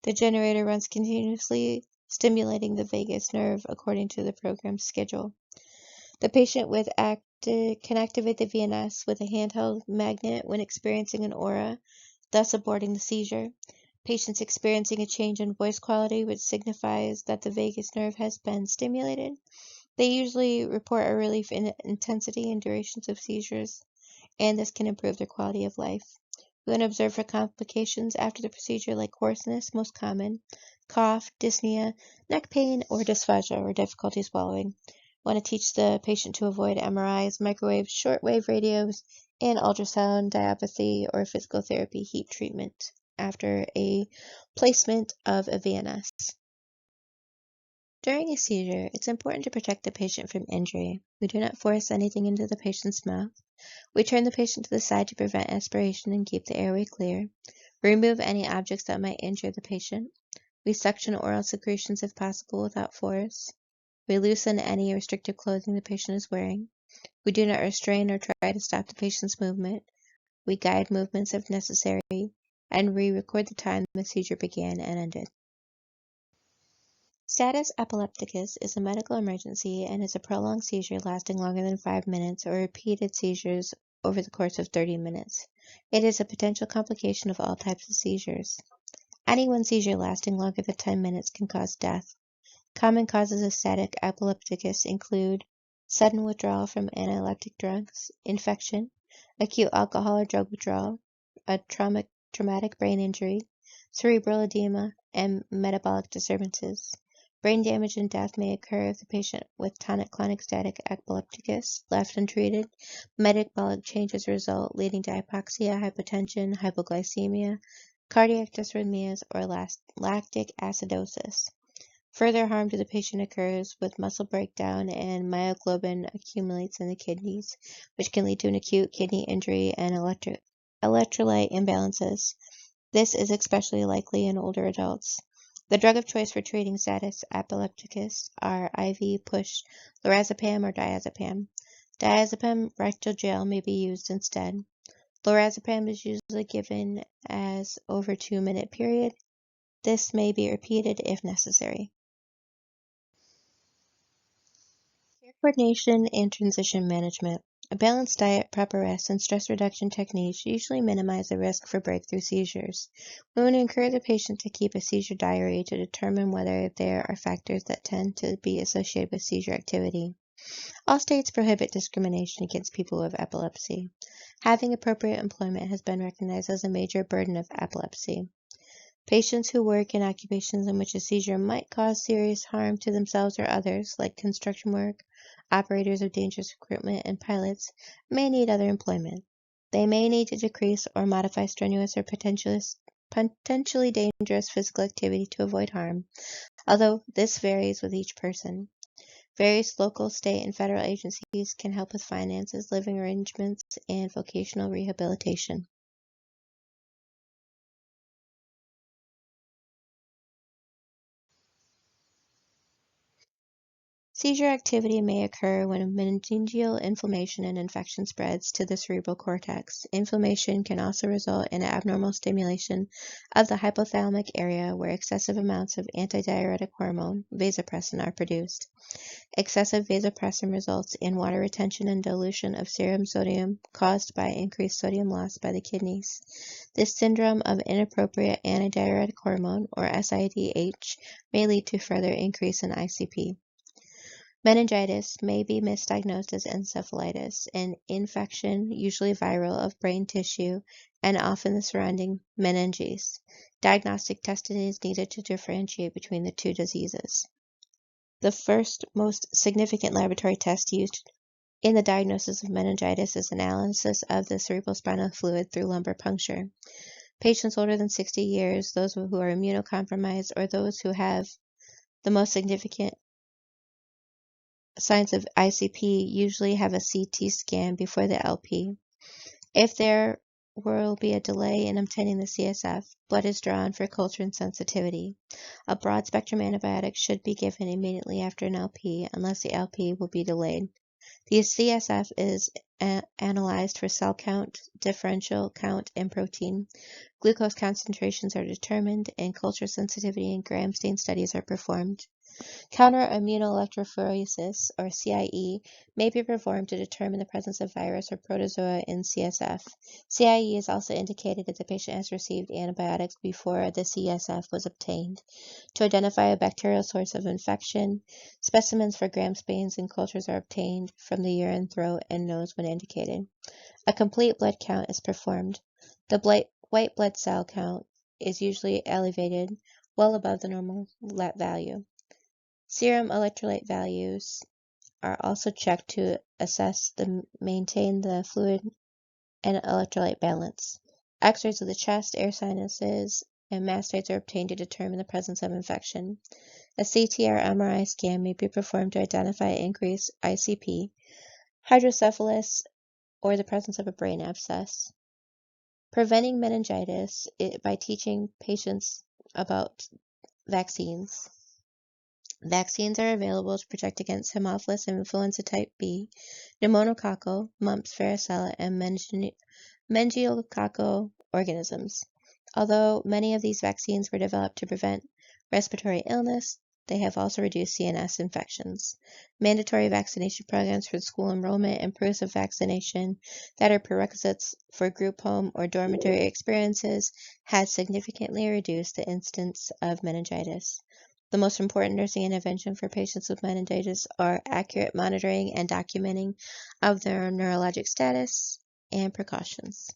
The generator runs continuously, stimulating the vagus nerve according to the program's schedule. The patient can activate the VNS with a handheld magnet when experiencing an aura, thus aborting the seizure. Patients experiencing a change in voice quality, which signifies that the vagus nerve has been stimulated. They usually report a relief in intensity and durations of seizures, and this can improve their quality of life. We want to observe for complications after the procedure like hoarseness, most common, cough, dyspnea, neck pain, or dysphagia or difficulty swallowing. Want to teach the patient to avoid MRIs, microwaves, shortwave radios, and ultrasound, diapathy, or physical therapy heat treatment after a placement of a VNS. During a seizure, it's important to protect the patient from injury. We do not force anything into the patient's mouth. We turn the patient to the side to prevent aspiration and keep the airway clear. We remove any objects that might injure the patient. We suction oral secretions if possible without force. We loosen any restrictive clothing the patient is wearing. We do not restrain or try to stop the patient's movement. We guide movements if necessary, and we record the time the seizure began and ended. Status epilepticus is a medical emergency and is a prolonged seizure lasting longer than 5 minutes or repeated seizures over the course of 30 minutes. It is a potential complication of all types of seizures. Any one seizure lasting longer than 10 minutes can cause death. Common causes of status epilepticus include sudden withdrawal from anti-epileptic drugs, infection, acute alcohol or drug withdrawal, a traumatic brain injury, cerebral edema, and metabolic disturbances. Brain damage and death may occur if the patient with tonic-clonic status epilepticus left untreated. Metabolic changes result, leading to hypoxia, hypotension, hypoglycemia, cardiac dysrhythmias, or lactic acidosis. Further harm to the patient occurs with muscle breakdown and myoglobin accumulates in the kidneys, which can lead to an acute kidney injury and electrolyte imbalances. This is especially likely in older adults. The drug of choice for treating status epilepticus are IV push lorazepam or diazepam. Diazepam rectal gel may be used instead. Lorazepam is usually given as over 2-minute period. This may be repeated if necessary. Care coordination and transition management. A balanced diet, proper rest, and stress reduction techniques usually minimize the risk for breakthrough seizures. We want to encourage the patient to keep a seizure diary to determine whether there are factors that tend to be associated with seizure activity. All states prohibit discrimination against people with epilepsy. Having appropriate employment has been recognized as a major burden of epilepsy. Patients who work in occupations in which a seizure might cause serious harm to themselves or others, like construction work, operators of dangerous equipment, and pilots, may need other employment. They may need to decrease or modify strenuous or potentially dangerous physical activity to avoid harm, although this varies with each person. Various local, state, and federal agencies can help with finances, living arrangements, and vocational rehabilitation. Seizure activity may occur when meningeal inflammation and infection spreads to the cerebral cortex. Inflammation can also result in abnormal stimulation of the hypothalamic area where excessive amounts of antidiuretic hormone, vasopressin, are produced. Excessive vasopressin results in water retention and dilution of serum sodium caused by increased sodium loss by the kidneys. This syndrome of inappropriate antidiuretic hormone, or SIDH, may lead to further increase in ICP. Meningitis may be misdiagnosed as encephalitis, an infection, usually viral, of brain tissue and often the surrounding meninges. Diagnostic testing is needed to differentiate between the two diseases. The first most significant laboratory test used in the diagnosis of meningitis is analysis of the cerebrospinal fluid through lumbar puncture. Patients older than 60 years, those who are immunocompromised, or those who have the most significant signs of ICP usually have a CT scan before the LP. If there will be a delay in obtaining the CSF, blood is drawn for culture and sensitivity. A broad-spectrum antibiotic should be given immediately after an LP unless the LP will be delayed. The CSF is analyzed for cell count, differential count, and protein. Glucose concentrations are determined, and culture sensitivity and gram stain studies are performed. Counter-immunoelectrophoresis, or CIE, may be performed to determine the presence of virus or protozoa in CSF. CIE is also indicated if the patient has received antibiotics before the CSF was obtained. To identify a bacterial source of infection, specimens for gram stains and cultures are obtained from the urine, throat, and nose when indicated. A complete blood count is performed. The white blood cell count is usually elevated, well above the normal value. Serum electrolyte values are also checked to maintain the fluid and electrolyte balance. X-rays of the chest, air sinuses, and mastoids are obtained to determine the presence of infection. A CT or MRI scan may be performed to identify increased ICP, hydrocephalus, or the presence of a brain abscess. Preventing meningitis by teaching patients about vaccines. Vaccines are available to protect against Haemophilus influenza type B, pneumococcal, mumps, varicella, and meningococcal organisms. Although many of these vaccines were developed to prevent respiratory illness, they have also reduced CNS infections. Mandatory vaccination programs for school enrollment and proofs of vaccination that are prerequisites for group home or dormitory experiences has significantly reduced the incidence of meningitis. The most important nursing intervention for patients with meningitis are accurate monitoring and documenting of their neurologic status and precautions.